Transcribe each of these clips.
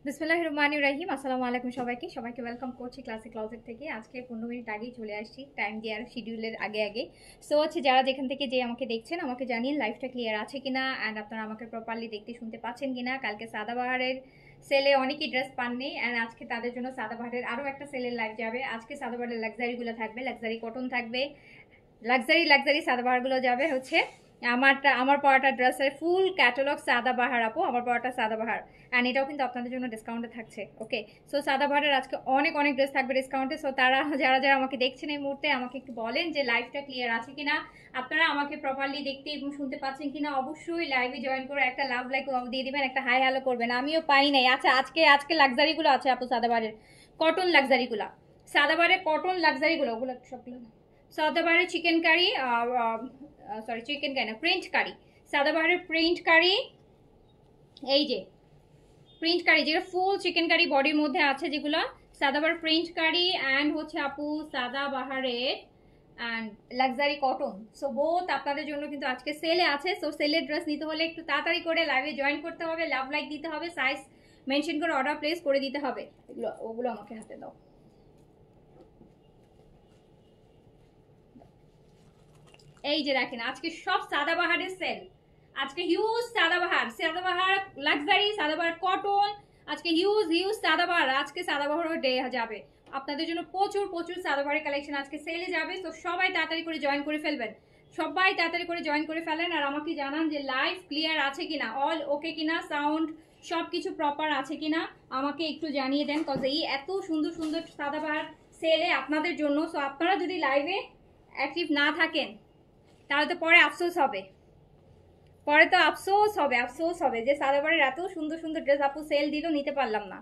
বিসমিল্লাহির রহমানির রহিম। আসসালামু আলাইকুম সবাইকে ওয়েলকাম করছি ক্লাসিক ক্লজেট থেকে। আজকে 15 মিনিট আগেই চলে আসছি, টাইম দেওয়ার শিডিউলের আগে। সো হচ্ছে যারা যেখান থেকে যে আমাকে দেখছেন আমাকে জানিয়ে লাইফটা ক্লিয়ার আছে কিনা অ্যান্ড আপনারা আমাকে প্রপারলি দেখতে শুনতে পাচ্ছেন কিনা। কালকে সাদাবাহারের সেলে অনেকেই ড্রেস পাননি অ্যান্ড আজকে তাদের জন্য সাদাবাহারের আরও একটা সেলের লাইভ যাবে। আজকে সাদাবাহারের লাক্সারিগুলো থাকবে, লাক্সারি কটন থাকবে, লাক্সারি সাদাবাহারগুলো যাবে হচ্ছে আমার পরাটা ড্রেসের ফুল ক্যাটালগ সাদাবাহার আপু, আমার পরাটা সাদাবাহার অ্যান্ড এটাও কিন্তু আপনাদের জন্য ডিসকাউন্টে থাকছে। ওকে, সো সাদাবাহারের আজকে অনেক ড্রেস থাকবে ডিসকাউন্টে। সো তারা যারা আমাকে দেখছেন এই মুহূর্তে আমাকে একটু বলেন যে লাইভটা ক্লিয়ার আছে কিনা, আপনারা আমাকে প্রপারলি দেখতে এবং শুনতে পাচ্ছেন কিনা। অবশ্যই লাইভে জয়েন করে একটা লাভ লাইক দিয়ে দিবেন, একটা হাই হ্যালো করবেন। আমিও পাই নাই। আচ্ছা, আজকে লাক্সারিগুলো আছে আপু, সাদাবাহারের কটন লাক্সারিগুলো, সাদাবাহারের কটন লাক্সারিগুলো, ওগুলো সবগুলো সাদাবাহারের চিকেন কারি, চিকেন কারি না, প্রিন্ট কারি, সাদাবাহারের প্রিন্ট কারি, এই যে প্রিন্ট কারি যেটা ফুল চিকেন কারি বডির মধ্যে আছে, যেগুলো সাদাবাহার প্রিন্ট কারি অ্যান্ড হচ্ছে আপু সাদাবাহারের and luxury cotton. So both আপনাদের জন্য কিন্তু আজকে সেলে আছে। সো সেলের ড্রেস নিতে হলে একটু তাড়াতাড়ি করে লাইভে জয়েন করতে হবে, লাভ লাইক দিতে হবে, সাইজ মেনশন করে অর্ডার প্লেস করে দিতে হবে। ওগুলো আমাকে হাতে দাও। এই যে দেখেন আজকে সব সাদাবাহারের সেল, আজকে huge Sadabahar luxury, Sadabahar cotton, আজকে হিউজ সাদাবাহার, আজকে সাদাবাহারও ডে যাবে আপনাদের জন্য। প্রচুর সাদাবাহারের কালেকশন আজকে সেলে যাবে। তো সবাই তাড়াতাড়ি করে জয়েন করে ফেলবেন, সবাই তাড়াতাড়ি করে জয়েন করে ফেলেন আর আমাকে জানান যে লাইভ ক্লিয়ার আছে কিনা, অল ওকে কিনা, সাউন্ড সব কিছু প্রপার আছে কিনা আমাকে একটু জানিয়ে দেন। কজ এই এত সুন্দর সাদাবাহার সেলে আপনাদের জন্য। সো আপনারা যদি লাইভে অ্যাক্টিভ না থাকেন তাহলে তো পরে আফসোস হবে, আফসোস হবে যে সাদাবাহারের এত সুন্দর ড্রেস আপু সেল দিল, নিতে পারলাম না।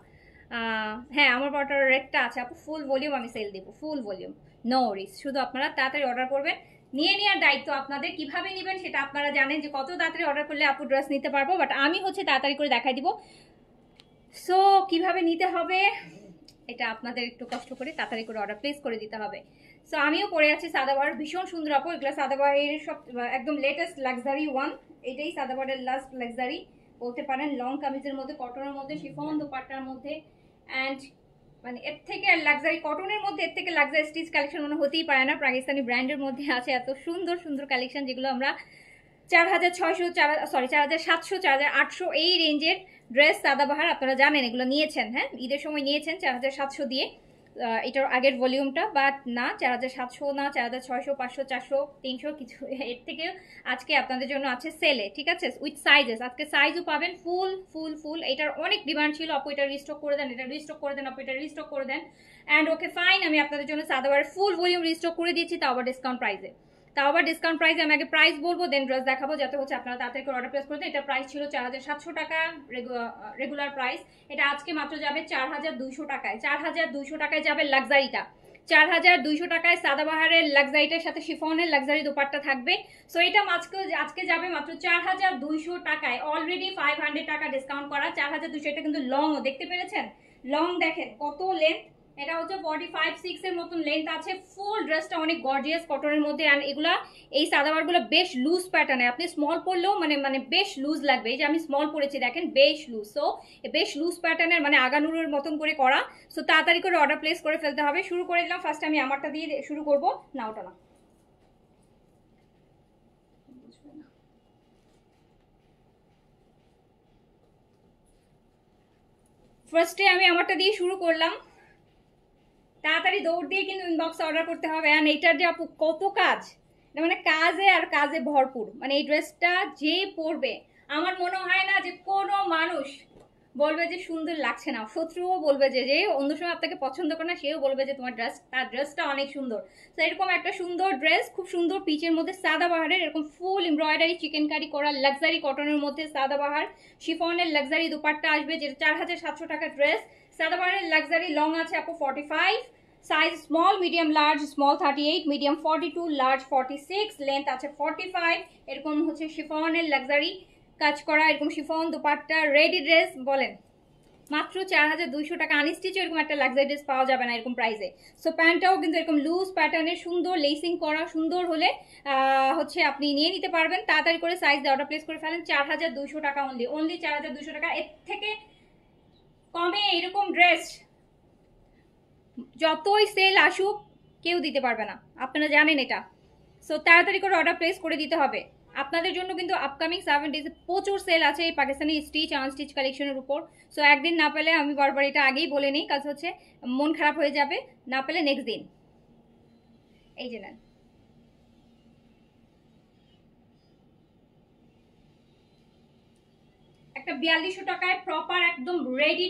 হ্যাঁ, আমার পটার রেটটা আছে আপু, ফুল ভলিউম আমি সেল দিব, ফুল ভলিউম, নো রিস। শুধু আপনারা তাড়াতাড়ি অর্ডার করবেন, নিয়ে নেওয়ার দায়িত্ব আপনাদের। কিভাবে নেবেন সেটা আপনারা জানেন যে কত তাড়াতাড়ি অর্ডার করলে আপু ড্রেস নিতে পারবো, বাট আমি হচ্ছে তাড়াতাড়ি করে দেখাই দিব। সো কিভাবে নিতে হবে এটা আপনাদের একটু কষ্ট করে তাড়াতাড়ি করে অর্ডার প্লেস করে দিতে হবে। সো আমিও পরে আছি সাদাবাহার, ভীষণ সুন্দর আপু, এগুলো সাদাবাহারের সব একদম লেটেস্ট লাক্সারি ওয়ান। এটাই সাদাবাহারের লাস্ট লাক্সারি বলতে পারেন, লং কামিজের মধ্যে, কটনের মধ্যে, শিফন দোপাট্টার মধ্যে অ্যান্ড মানে এর থেকে লাক্সারি কটনের মধ্যে এর থেকে লাক্সারি স্টিচ কালেকশন মনে হতেই পারে না। পাকিস্তানি ব্র্যান্ডের মধ্যে আছে এত সুন্দর কালেকশন, যেগুলো আমরা 4600 4700 4800 এই রেঞ্জের ড্রেস সাদাবাহার আপনারা জানেন, এগুলো নিয়েছেন। হ্যাঁ, ঈদের সময় নিয়েছেন 4700 দিয়ে, এটার আগের ভলিউমটা, বাট না 4700 না, 4600, 500, 400, 300 কিছু এর থেকে আজকে আপনাদের জন্য আছে সেলে। ঠিক আছে, উইথ সাইজেস, আজকে সাইজও পাবেন ফুল। এটার অনেক ডিমান্ড ছিল আপু, এটা রিস্টক করে দেন, এটা রিস্টক করে দেন আপু, এটা রিস্টক করে দেন। অ্যান্ড ওকে ফাইন, আমি আপনাদের জন্য সাদাবাহারের ফুল ভলিউম রিস্টক করে দিয়েছি, তাও আবার ডিসকাউন্ট প্রাইসে। আমি আগে প্রাইস বলবো, দেন ড্রেস দেখাবো, যাতে হচ্ছে আপনারা তাড়াতাড়ি করে অর্ডার প্লেস করে দেন। এটা প্রাইস ছিল 4700 টাকা রেগুলার প্রাইস, এটা আজকে মাত্র যাবে 4200 টাকায়। 4200 টাকায় যাবে লাক্সারিটা, 4200 টাকায় সাদাবাহারের লাক্সারিটার সাথে শিফনের লাক্সারি দোপাট্টা থাকবে। সো এটা আজকে যাবে মাত্র 4200 টাকায়, অলরেডি 500 টাকা ডিসকাউন্ট করা 4200। এটা কিন্তু লংও, দেখতে পেরেছেন লং, দেখেন কত লেন্থ, এটা হচ্ছে 45-6 এর মতন লেন্থ আছে। ফুল ড্রেসটা অনেক গর্জিয়াস কটনের মধ্যে, আর এগুলা এই সাদাবারগুলো বেশ লুজ প্যাটার্নে, আপনি স্মল পরলেও মানে বেশ লুজ লাগবে। এই যে আমি স্মল পরেছি দেখেন, বেশ লুজ। সো বেশ লুজ প্যাটার্নের, মানে আগানুরের মতন করে করা। সো তাড়াতাড়ি করে অর্ডার প্লেস করে ফেলতে হবে। শুরু করে দিলাম, ফার্স্ট আমি আমারটা দিয়ে শুরু করবো, না ওটা না, ফার্স্টে আমি আমারটা দিয়ে শুরু করলাম। তাড়াতাড়ি দৌড় দিয়ে কিন্তু ইনবক্সে অর্ডার করতে হবে। আর এইটার যে আপু কত কাজ, মানে কাজে আর কাজে ভরপুর। মানে এই ড্রেসটা যে পরবে আমার মনে হয় না যে কোনো মানুষ বলবে যে সুন্দর লাগছে না, শত্রুও বলবে যে অন্য সময় আপনাকে পছন্দ করে না, সেও বলবে যে তার ড্রেসটা অনেক সুন্দর। তো এরকম একটা সুন্দর ড্রেস, খুব সুন্দর পিচের মধ্যে সাদাবাহারের, এরকম ফুল এমব্রয়ডারি চিকেন কারি করা লাক্সারি কটনের মধ্যে সাদাবাহার, শিফনের লাক্সারি দুপাট্টা আসবে, যেটা 4700 টাকা ড্রেস। সাদাবাহারের লাক্সারি লং আছে আপু 45, size small, medium, large, small 38, medium 42, large 46, length আছে 45। এরকম হচ্ছে শিফনের লাক্সারি কাজ করা, এরকম শিফন দোপাট্টা রেডি ড্রেস। বলেন মাত্র 4200 টাকা, আনস্টিচ এরকম একটা লাক্সারি ড্রেস পাওয়া যাবে না এরকম প্রাইসে। সো প্যান্টটাও কিন্তু এরকম লুজ প্যাটার্নের, সুন্দর লেসিং করা, সুন্দর হলে হচ্ছে আপনি নিয়ে নিতে পারবেন। তাড়াতাড়ি করে সাইজ দিয়ে অর্ডার প্লেস করে ফেলেন। 4200 টাকা অনলি 4200 টাকা। এর থেকে কমে এরকম ড্রেস যতই সেল আসুক কেউ দিতে পারবে না, আপনারা জানেন এটা। সো তাড়াতাড়ি করে অর্ডার প্লেস করে দিতে হবে। আপনাদের জন্য কিন্তু আপকামিং 7 ডেজে প্রচুর সেল আছে এই পাকিস্তানি স্টিচ আনস্টিচ কালেকশনের উপর। সো একদিন না পেলে, আমি বারবার এটা আগেই বলে নিই, কাজ হচ্ছে মন খারাপ হয়ে যাবে, না পেলে নেক্সট দিন। এই যে নেন, একটা 4200 টাকায় প্রপার একদম ready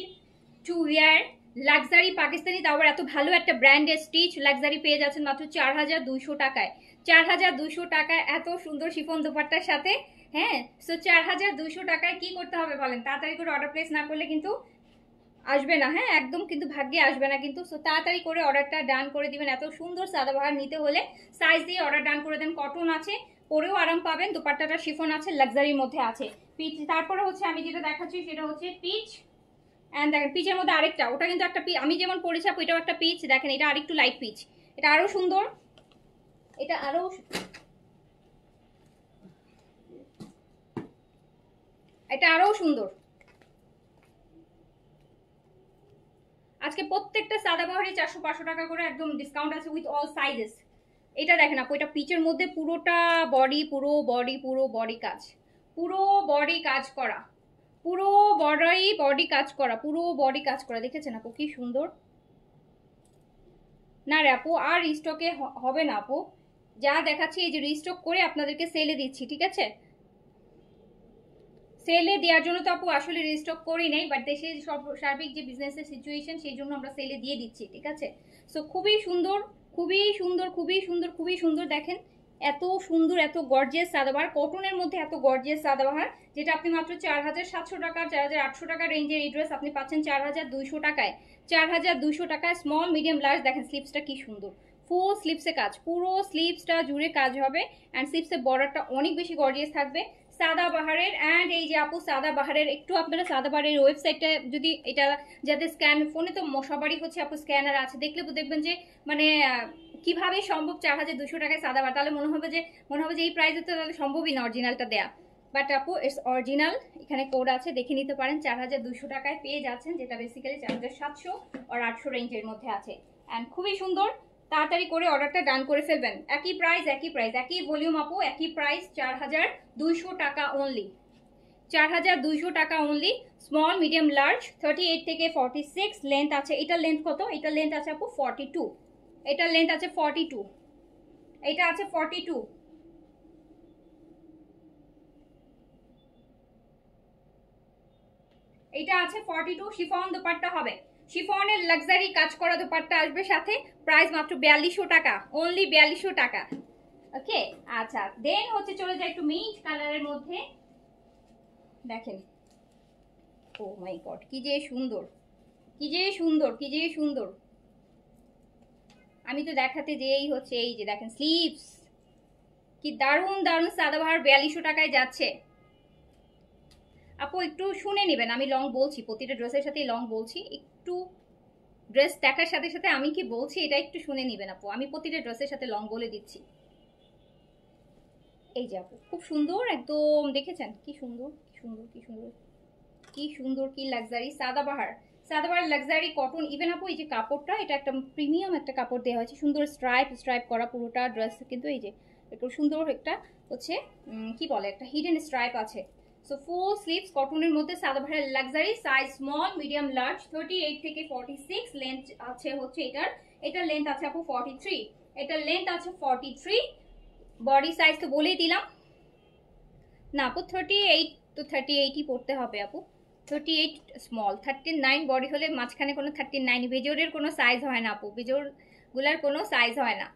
to wire luxury Pakistani, তাও এত ভালো একটা ব্র্যান্ডের স্টিচ লাক্সারি পেয়ে যাচ্ছেন মাত্র 4200 টাকায়। 4200 টাকায় এত সুন্দর শিফন দোপাট্টার সাথে। হ্যাঁ, সো 4200 টাকায় কি করতে হবে বলেন? তাড়াতাড়ি করে অর্ডার প্লেস না করলে কিন্তু আসবে না। হ্যাঁ, একদম কিন্তু ভাগ্যে আসবে না কিন্তু। সো তাড়াতাড়ি করে অর্ডারটা ডান করে দিবেন। এত সুন্দর সাদাবাহার নিতে হলে সাইজ দিয়ে অর্ডার ডান করে দেন। কটন আছে, পরেও আরাম পাবেন, দোপাট্টাটা শিফন আছে, লাক্সারির মধ্যে আছে। পিচ, তারপরে হচ্ছে আমি যেটা দেখাচ্ছি সেটা হচ্ছে পিচ। এন্ড দেখেন পিচের মধ্যে আরেকটা, ওটা কিন্তু একটা পিচ, আমি যেমন পরেছি ওইটাও একটা পিচ। দেখেন এটা আরেকটু লাইট পিচ, এটা আরো সুন্দর, এটা আরো, এটা আরো সুন্দর। আজকে প্রত্যেকটা সাদাবাহারি 400-500 টাকা করে একদম ডিসকাউন্ট আছে উইথ অল সাইজেস। এটা দেখেন আপু, এটা পিচের মধ্যে পুরোটা বডি, পুরো বডি কাজ, পুরো বডি কাজ করা, পুরো বডি কাজ করা, পুরো বডি কাজ করা। দেখেছেন আপু কি সুন্দর? না রে আপু, আর রিস্টকে হবে না আপু, যা দেখাচ্ছি এই যে রিস্টক করে আপনাদেরকে সেলে দিচ্ছি, ঠিক আছে? সেলে দেওয়ার জন্য তো আপু আসলে রিস্টক করি নাই, বাট দেশে সব সার্বিক যে বিজনেসের সিচুয়েশন সেই জন্য আমরা সেলে দিয়ে দিচ্ছি, ঠিক আছে? সো খুবই সুন্দর, খুবই সুন্দর, খুবই সুন্দর, খুবই সুন্দর। দেখেন এত সুন্দর, এত গর্জিয়াস সাদাবাহার, কটনের মধ্যে এত গর্জিয়াস সাদাবাহার, যেটা আপনি মাত্র 4700 টাকা, 4800 টাকা রেঞ্জের এই ড্রেস আপনি পাচ্ছেন 4200 টাকায়। 4200 টাকায় স্মল মিডিয়াম লার্জ। দেখেন স্লিপসটা কি সুন্দর, ফুল স্লিপসে কাজ, পুরো স্লিপসটা জুড়ে কাজ হবে। অ্যান্ড স্লিপসের বর্ডারটা অনেক বেশি গর্জিয়াস থাকবে সাদাবাহারের। অ্যান্ড এই যে আপু সাদাবাহারের, একটু আপনারা সাদাবাহারের ওয়েবসাইটটা যদি, এটা যাদের স্ক্যান, ফোনে তো সবারই হচ্ছে আপু স্ক্যানার আছে, দেখলে দেখবেন যে মানে কিভাবে সম্ভব 4200 টাকায় সাদাবাহার, তাহলে মনে হবে যে এই প্রাইসে তো তাহলে সম্ভবই না অরিজিনালটা দেয়া। বাট আপু ইটস অরিজিনাল, এখানে কোড আছে, দেখে নিতে পারেন। 4200 টাকায় পেয়ে যাচ্ছেন, যেটা বেসিক্যালি 4700 আর 800 রেঞ্জের মধ্যে আছে। অ্যান্ড খুবই সুন্দর, তাড়াতাড়ি করে অর্ডারটা ডান করে ফেলবেন। একই প্রাইস, একই ভলিউম আপু, একই প্রাইস, 4200 টাকা অনলি, 4200 টাকা অনলি। স্মল মিডিয়াম লার্জ 38 থেকে 46 লেন্থ আছে। এটার লেন্থ কত? এটার লেন্থ আছে আপু 42, এটার লেন্থ আছে 42, এটা আছে 42, এটা আছে 42। শিফন দোপাট্টা হবে, শিফনের লাক্সারি কাজ করা দোপাট্টা আসবে সাথে। প্রাইস মাত্র 4200 টাকা, অনলি 4200 টাকা। ওকে, আচ্ছা দেন হচ্ছে চলে যায় একটু মিন্ট কালারের মধ্যে। দেখেন ও মাই গড, কি যে সুন্দর, কি যে সুন্দর, কি যে সুন্দর। আমি তো দেখাতে যেই হচ্ছে, এই যে দেখেন স্লিভস, কি দারুণ দারুণ সাদাবাহার 4200 টাকায় যাচ্ছে। আপু একটু শুনে নেবেন, আমি লং বলছি, প্রতিটা ড্রেসের সাথে লং বলছি, একটু ড্রেস দেখার সাথে সাথে আমি কি বলছি এটা একটু শুনে নেবেন আপু, আমি প্রতিটা ড্রেসের সাথে লং বলে দিচ্ছি। এই যে আপু খুব সুন্দর একদম, দেখেছেন কি সুন্দর, কি সুন্দর, কি সুন্দর, কি সুন্দর, কি luxury Sadabahar, Sadabahar luxury cotton. Even আপু এই যে কাপড়টা, এটা একটা প্রিমিয়াম একটা কাপড় দেওয়া হয়েছে, সুন্দর স্ট্রাইপ করা পুরোটা ড্রেস, কিন্তু এই যে একটু সুন্দর একটা হচ্ছে কি বলে, একটা হিডেন স্ট্রাইপ আছে। সো ফুল স্লিভস কটনের মধ্যে সাদাবাহারের luxury, size small medium large 38 থেকে 46 লেন্থ আছে হচ্ছে এটার লেন্থ আছে আপু 43, এটার লেন্থ আছে 43। বডি সাইজ তো বলেই দিলাম না আপু, 38 তো 38ই পড়তে হবে আপু, 38 স্মল, 39 বডি হলে মাঝখানে কোনো 39, বেজোরের কোনো সাইজ হয় না আপু, বেজোরগুলার কোনো সাইজ হয় না।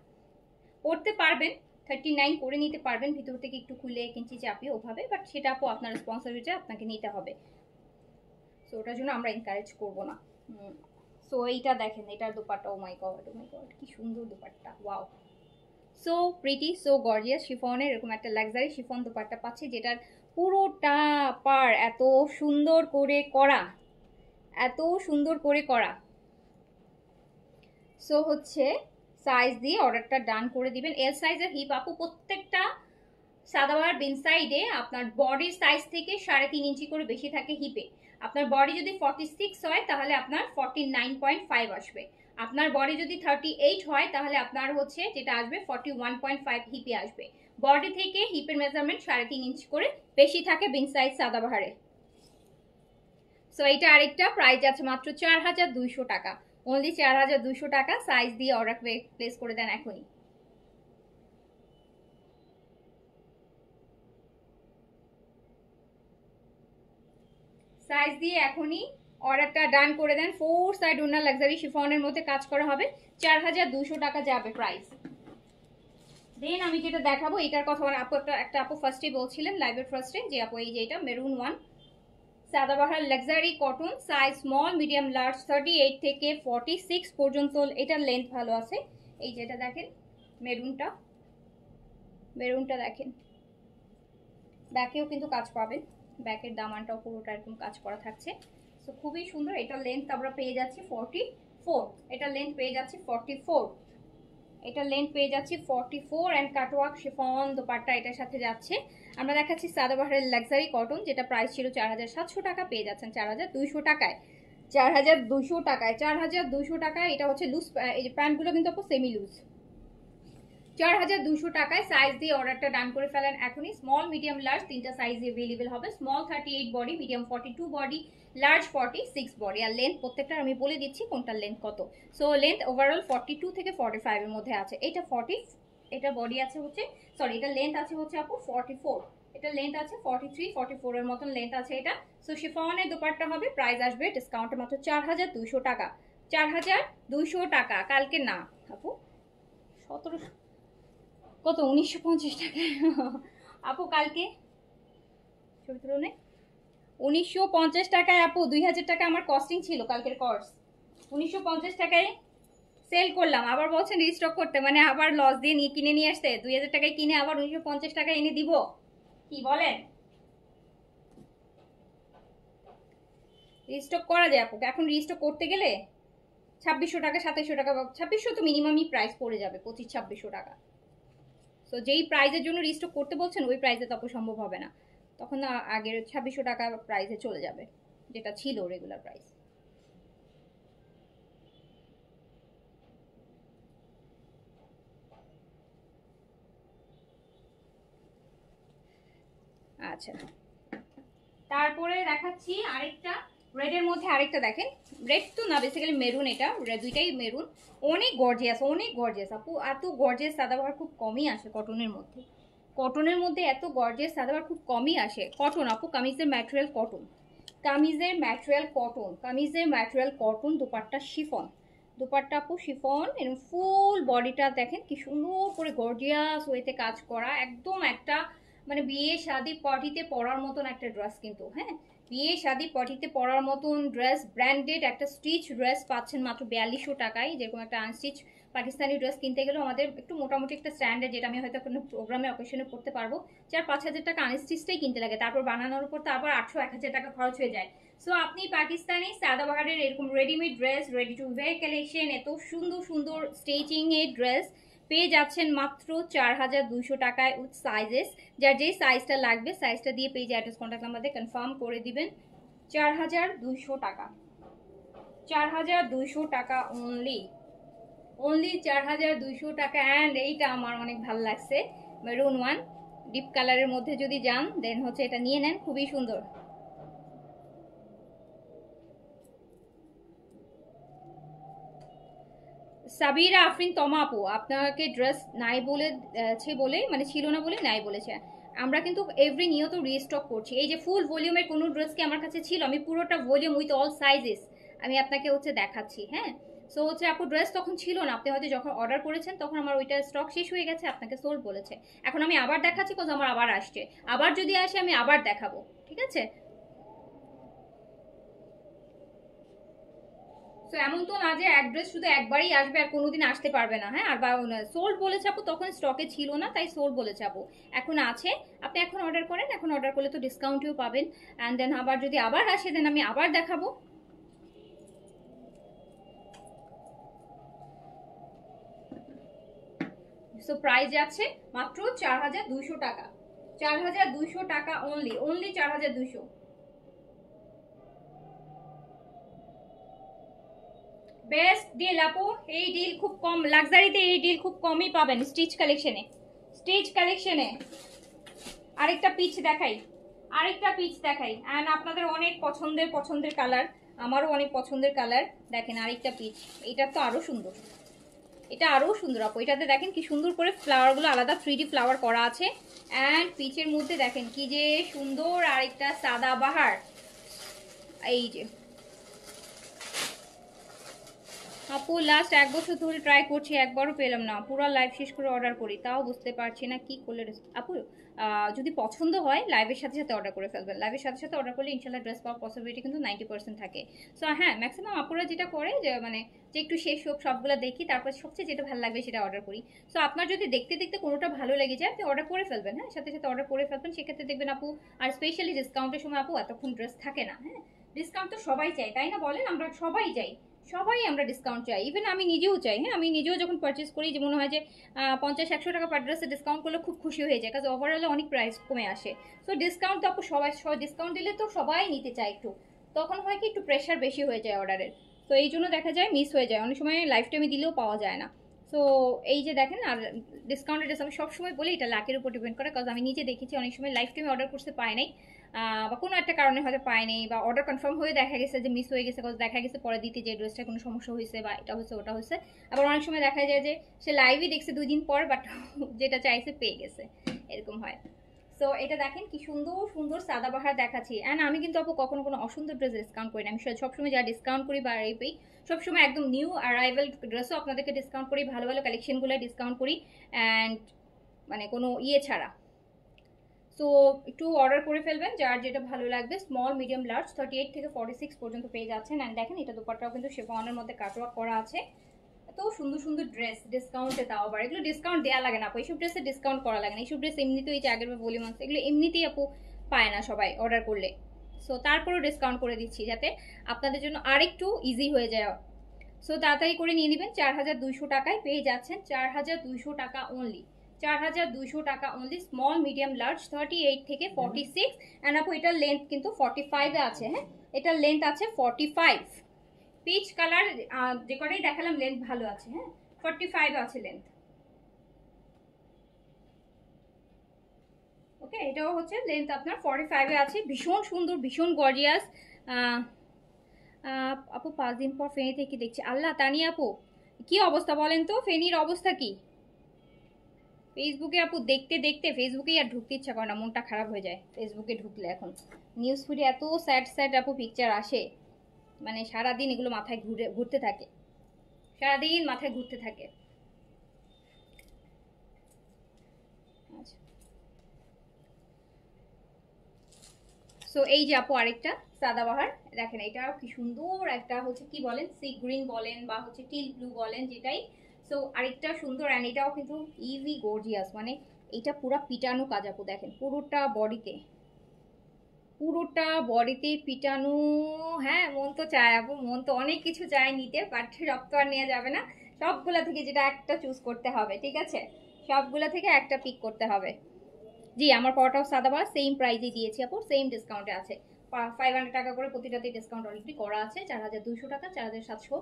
পড়তে পারবেন, 39 করে নিতে পারবেন, ভিতর থেকে একটু খুলে কিঞ্চি চাপিয়ে ওভাবে, বাট সেটা আপু আপনার রেসপন্সিবিলিটি, আপনাকে নিতে হবে। সো ওটার জন্য আমরা এনকারেজ করবো না। সো এইটা দেখেন, এটার dupatta, oh my god, oh my god, কি সুন্দর dupatta, wow, so pretty, so gorgeous. শিফনের এরকম একটা লাক্সারি শিফন দোপাট্টা পাচ্ছি, যেটার পুরোটা পার এত সুন্দর করে করা, এত সুন্দর করে করা। সো হচ্ছে সাইজ দিয়ে অর্ডারটা ডান করে দিবেন। এল সাইজের হিপ আপু, প্রত্যেকটা সাদাবাহার বিন সাইডে আপনার বডির সাইজ থেকে 3.5 ইঞ্চি করে বেশি থাকে হিপে। আপনার বডি যদি 46 হয় তাহলে আপনার 49.5 আসবে। আপনার বডি যদি 38 হয় তাহলে আপনার হচ্ছে যেটা আসবে 41.5 হিপে আসবে। বডি থেকে হিপের মেজারমেন্ট 3.5 ইঞ্চি করে বেশি থাকে বিন সাইজ সাদাবাহারে। সো এটা আরেকটা প্রাইস আছে মাত্র 4200 টাকা, অনলি 4200 টাকা। সাইজ দিয়ে অর্ডার প্লেস করে দেন এখনই। সাইজ দিয়ে এখনই অর্ডারটা ডান করে দেন। 4 সাইড ওনার লাক্সারি শিফনের মধ্যে কাজ করা হবে, 4200 টাকা যাবে প্রাইস। দেন আমি যেটা দেখাবো এটার কথা আপু একটা আপু ফার্স্টে বলছিলেন লাইভের ফার্স্টে যে আপু এই যে এটা maroon one Sadabahar luxury cotton, size small medium large 38 থেকে 46 পর্যন্ত। এটার লেন্থ ভালো আছে। এই যেটা দেখেন মেরুনটা দেখেন, ব্যাকেও কিন্তু কাজ পাবেন, ব্যাকের দামানটাও পুরোটা এরকম কাজ করা থাকছে। সো খুবই সুন্দর। এটার লেন্থ আমরা পেয়ে যাচ্ছি 44, এটার লেন্থ পেয়ে যাচ্ছি 44, এটার লেন্থ পেয়ে যাচ্ছি 44 অ্যান্ড কাটওয়ার্ক শিফন দোপাট্টা এটার সাথে যাচ্ছে। আমরা দেখাচ্ছি সাদাবাহারের লাক্সারি কটন, যেটা প্রাইস ছিল 4700 টাকা, পেয়ে যাচ্ছেন 4200 টাকায়। 4200 টাকায়, 4200 টাকায়। এটা হচ্ছে লুজ, এই যে প্যান্টগুলো কিন্তু আপু সেমি লুজ। 4200 টাকায় সাইজ দিয়ে অর্ডারটা ডান করে ফেলেন এখনই। স্মল মিডিয়াম লার্জ তিনটা সাইজ অ্যাভেলেবেল হবে। Small 38 body, medium 42 body, large 46 body. আর লেন্থ প্রত্যেকটা আমি বলে দিচ্ছি কোনটার লেন্থ কত। সো লেন্থ ওভারঅল 42 থেকে 45 এর মধ্যে আছে। এটা 40, এটা বডি আছে হচ্ছে, সরি এটা লেন্থ আছে হচ্ছে আপু 44, এটা লেন্থ আছে 43 44 এর মতন লেন্থ আছে এটা। সো শিফনের দোপাট্টা হবে, প্রাইস আসবে ডিসকাউন্টে মাত্র 4200 টাকা। 4200 টাকা। কালকে না আপু 1700 কত 1950 টাকা আপু, কালকে ছবি তুলনে 1950 টাকায় আপু, 2000 টাকা আমার কস্টিং ছিল কালকের কোর্স। 1950 টাকায় সেল করলাম, আবার বলছেন রিস্টক করতে, মানে আবার লস দিয়ে নিয়ে কিনে নিয়ে আসতে। 2000 টাকায় কিনে আবার 1950 টাকায় এনে দিব, কি বলেন? রিস্টক করা যায় আপু, এখন রিস্টক করতে গেলে 2600 টাকা 2700 টাকা, 2600 তো মিনিমামই প্রাইস পড়ে যাবে, 25-2600 টাকা। সো যেই প্রাইজের জন্য রিস্টক করতে বলছেন ওই প্রাইসে তো সম্ভব হবে না, তখন আগের 2600 টাকা প্রাইসে চলে যাবে যেটা ছিল রেগুলার প্রাইস। আচ্ছা, তারপরে দেখাচ্ছি আরেকটা রেডের মধ্যে। আরেকটা দেখেন, রেড তো না বেসিক্যালি মেরুন, এটা দুইটাই মেরুন। অনেক গর্জিয়াস, অনেক গর্জিয়াস আপু। এত গর্জিয়াস সাদাবাহার খুব কমই আসে কটনের মধ্যে, কটনের মধ্যে এত গর্জিয়াস সাদাবাহার খুব কমই আসে। কটন আপু, কামিজের ম্যাটেরিয়াল কটন, কামিজের ম্যাটেরিয়াল কটন, কামিজের material cotton. Dupatta chiffon, dupatta আপু শিফন। এরকম ফুল বডিটা দেখেন কি সুন্দর করে গর্জিয়াস ওয়েতে কাজ করা, একদম একটা মানে বিয়ে শাদি পার্টিতে পরার মতন একটা ড্রেস কিন্তু। হ্যাঁ, বিয়ে শাদি পার্টিতে পরার মতন ড্রেস, ব্র্যান্ডেড একটা স্টিচ ড্রেস পাচ্ছেন মাত্র 4200 টাকায়। যেরকম একটা আনস্টিচ পাকিস্তানি ড্রেস কিনতে গেলেও আমাদের একটু মোটামুটি একটা স্ট্যান্ডার্ড, যেটা আমি হয়তো কোনো প্রোগ্রামে অকেশনে পড়তে পারবো, 4-5 হাজার টাকা আনস্টিচটাই কিনতে লাগে, তারপর বানানোর উপর তো আবার 800-1000 টাকা খরচ হয়ে যায়। সো আপনি পাকিস্তানি সাদাবাহারের এরকম readymade dress, ready to wire collection, এত সুন্দর সুন্দর স্টিচিং এর ড্রেস পেয়ে যাচ্ছেন মাত্র 4200 টাকায় উইথ সাইজেস। যার যেই সাইজটা লাগবে সাইজটা দিয়ে পেজ অ্যাড্রেস কন্ট্যাক্ট নাম্বার দিয়ে কনফার্ম করে দিবেন। 4200 টাকা, 4200 টাকা অনলি, অনলি 4200 টাকা। অ্যান্ড এইটা আমার অনেক ভালো লাগছে, মেরুন ওয়ান ডিপ কালারের মধ্যে যদি যান দেন হচ্ছে এটা নিয়ে নেন, খুবই সুন্দর। সাবিরা আফরিন তমা আপু, আপনাকে ড্রেস নাই বলেছে বলে, মানে ছিল না বলে নাই বলেছে। আমরা কিন্তু এভরি নিয়ত রিস্টক করছি। এই যে ফুল ভলিউমের কোনো ড্রেস কি আমার কাছে ছিল, আমি পুরোটা ভলিউম উইথ অল সাইজেস আমি আপনাকে হচ্ছে দেখাচ্ছি। হ্যাঁ, সো হচ্ছে আপু ড্রেস তখন ছিল না, আপনি হয়তো যখন অর্ডার করেছেন তখন আমার ওইটা স্টক শেষ হয়ে গেছে, আপনাকে সোল্ড বলেছে। এখন আমি আবার দেখাচ্ছি বিকজ আমার আবার আসছে, আবার যদি আসে আমি আবার দেখাবো, ঠিক আছে? তো এমন তো না যে অ্যাড্রেস শুধু একবারই আসবে আর কোনোদিন আসতে পারবে না। হ্যাঁ, আর বা সোল্ড বলেছে আপু, তখন স্টকে ছিল না তাই সোল্ড বলেছে আপু, এখন আছে। আপনি এখন অর্ডার করেন, এখন অর্ডার করলে তো ডিসকাউন্টও পাবেন। অ্যান্ড দেন আবার যদি আবার আসে দেন আমি আবার দেখাবো। সো প্রাইস যাচ্ছে মাত্র 4200 টাকা, 4200 টাকা অনলি, অনলি 4200। বেস্ট ডিল আপু, এই ডিল খুব কম, লাক্সারিতে এই ডিল খুব কমই পাবেন স্টিচ কালেকশনে। স্টিচ কালেকশনে আরেকটা পিচ দেখাই, আরেকটা পিচ দেখাই, অ্যান্ড আপনাদের অনেক পছন্দের কালার, আমারও অনেক পছন্দের কালার। দেখেন আরেকটা পিচ, এটা তো আরো সুন্দর, এটা আরো সুন্দর আপু। এটাতে দেখেন কি সুন্দর করে ফ্লাওয়ারগুলো আলাদা 3D ফ্লাওয়ার করা আছে, অ্যান্ড পিচের মধ্যে দেখেন কি যে সুন্দর আরেকটা সাদাবাহার। এই যে আপু লাস্ট 1 বছর ধরে ট্রাই করছি, একবারও পেলাম না, পুরো লাইভ শেষ করে অর্ডার করি, তাও বুঝতে পারছি না কি করলে। আপু যদি পছন্দ হয় লাইভের সাথে সাথে অর্ডার করে ফেলবেন, লাইভের সাথে সাথে অর্ডার করলে ইনশাল্লাহ ড্রেস পাওয়ার পসিবিলিটি কিন্তু 90% থাকে। সো হ্যাঁ, ম্যাক্সিমাম আপুরা যেটা করে যে মানে যে একটু শেষ হোক সবগুলো দেখি, তারপর সবচেয়ে যেটা ভালো লাগবে সেটা অর্ডার করি। সো আপনার যদি দেখতে দেখতে কোনোটা ভালো লেগে যায় আপনি অর্ডার করে ফেলবেন, হ্যাঁ সাথে সাথে অর্ডার করে ফেলবেন, সেক্ষেত্রে দেখবেন আপু। আর স্পেশালি ডিসকাউন্টের সময় আপু এতক্ষণ ড্রেস থাকে না, হ্যাঁ ডিসকাউন্ট তো সবাই চাই তাই না বলেন, আমরা সবাই চাই, সবাই আমরা ডিসকাউন্ট চাই, ইভেন আমি নিজেও চাই। হ্যাঁ আমি নিজেও যখন পারচেস করি যে মনে হয় যে 50-100 টাকা পার ড্রেসে ডিসকাউন্ট করলে খুব খুশি হয়ে যায়, কাজ ওভারঅলে অনেক প্রাইস কমে আসে। সো ডিসকাউন্ট তো আপু সবাই ডিসকাউন্ট দিলে তো সবাই নিতে চায় একটু, তখন হয় কি একটু প্রেশার বেশি হয়ে যায় অর্ডারের, তো এই জন্য দেখা যায় মিস হয়ে যায় অনেক সময়, লাইফ টাইমে দিলেও পাওয়া যায় না। সো এই যে দেখেন, আর ডিসকাউন্টের আমি সবসময় বলি এটা লাকের উপর ডিপেন্ড করে, কাজ আমি নিজে দেখেছি অনেক সময় লাইফ টাইমে অর্ডার করতে পাই নাই, বা কোনো একটা কারণে হয়তো পায়নি, বা অর্ডার কনফার্ম হয়ে দেখা গেছে যে মিস হয়ে গেছে, দেখা গেছে পরে দিতে যে ড্রেসটা কোনো সমস্যা হয়েছে বা এটা হয়েছে ওটা হয়েছে। আবার অনেক সময় দেখা যায় যে সে লাইভই দেখছে 2 দিন পর, বাট যেটা চাইছে পেয়ে গেছে, এরকম হয়। সো এটা দেখেন কি সুন্দর সুন্দর সাদাবাহার দেখাচ্ছি, অ্যান্ড আমি কিন্তু আপু কখনো কোনো অসুন্দর ড্রেস ডিসকাউন্ট করি না, আমি সবসময় যা ডিসকাউন্ট করি বা এই পেই সবসময় একদম নিউ অ্যারাইভাল ড্রেসও আপনাদেরকে ডিসকাউন্ট করি, ভালো ভালো কালেকশনগুলো ডিসকাউন্ট করি, অ্যান্ড মানে কোনো ইয়ে ছাড়া। সো একটু অর্ডার করে ফেলবেন যার যেটা ভালো লাগবে। স্মল মিডিয়াম লার্জ 38 থেকে 46 পর্যন্ত পেয়ে যাচ্ছেন, অ্যান্ড দেখেন এটা দোপাট্টাও কিন্তু শিফনের মধ্যে কাটওয়ার্ক করা আছে। এত সুন্দর সুন্দর ড্রেস ডিসকাউন্টে, তাও আবার এগুলো ডিসকাউন্ট দেওয়া লাগে না আপু, এইসব ড্রেসে ডিসকাউন্ট করা লাগে না, এইসব ড্রেস এমনিতেই এই যে আগের ভলিউম আছে এগুলো এমনিতেই আপু পায় না সবাই অর্ডার করলে। সো তারপরেও ডিসকাউন্ট করে দিচ্ছি যাতে আপনাদের জন্য আরেকটু ইজি হয়ে যায়। সো তাড়াতাড়ি করে নিয়ে নেবেন, 4200 টাকায় পেয়ে যাচ্ছেন, 4200 টাকা অনলি, 4200 টাকা অনলি। স্মল মিডিয়াম লার্জ 38 থেকে 46, অ্যান্ড আপু এটার লেন্থ কিন্তু 45 এ আছে, হ্যাঁ এটার লেন্থ আছে 45। পিচ কালার যে কটাই দেখালাম লেন্থ ভালো আছে, হ্যাঁ 45 আছে লেন্থ। ওকে এটাও হচ্ছে লেন্থ আপনার 45 এ আছে, ভীষণ সুন্দর ভীষণ গর্জিয়াস। আপু 5 দিন পর ফেনী থেকে দেখছি, আল্লাহ তানিয়া আপু কি অবস্থা বলেন তো, ফেনীর অবস্থা কি? ফেসবুকে আপু দেখতে দেখতে ফেসবুকেই আর ঢুকতে ইচ্ছা করে না, মনটা খারাপ হয়ে যায় ফেসবুকে ঢুকলে। এখন নিউজ ফিডে এত স্যাড স্যাড আপু পিকচার আসে, মানে সারাদিন এগুলো মাথায় ঘুরতে থাকে, সারাদিন মাথায় ঘুরতে থাকে। আচ্ছা সো এই যে আপু আরেকটা সাদাবাহার দেখেন, এটা কি সুন্দর একটা হচ্ছে কি বলেন সি গ্রিন বলেন বা হচ্ছে টিল ব্লু বলেন যেটাই। সো আরেকটা সুন্দর, অ্যান্ড এটাও কিন্তু ইভি গর্জিয়াস, মানে এটা পুরো পিটানো কাজ আপু, দেখেন পুরোটা বডিতে, পুরোটা বডিতে পিটানো। হ্যাঁ মন তো চায় আপু, মন তো অনেক কিছু চায় নিতে, বাট সব তো আর নেওয়া যাবে না, সবগুলা থেকে যেটা একটা চুজ করতে হবে, ঠিক আছে সবগুলা থেকে একটা পিক করতে হবে। জি আমার পরোটাও সাদাবাহার সেম প্রাইসে দিয়েছি আপু, সেম ডিসকাউন্টে আছে, 500 টাকা করে প্রতিটাতে ডিসকাউন্ট অলরেডি করা আছে, 4200 টাকা, 4700।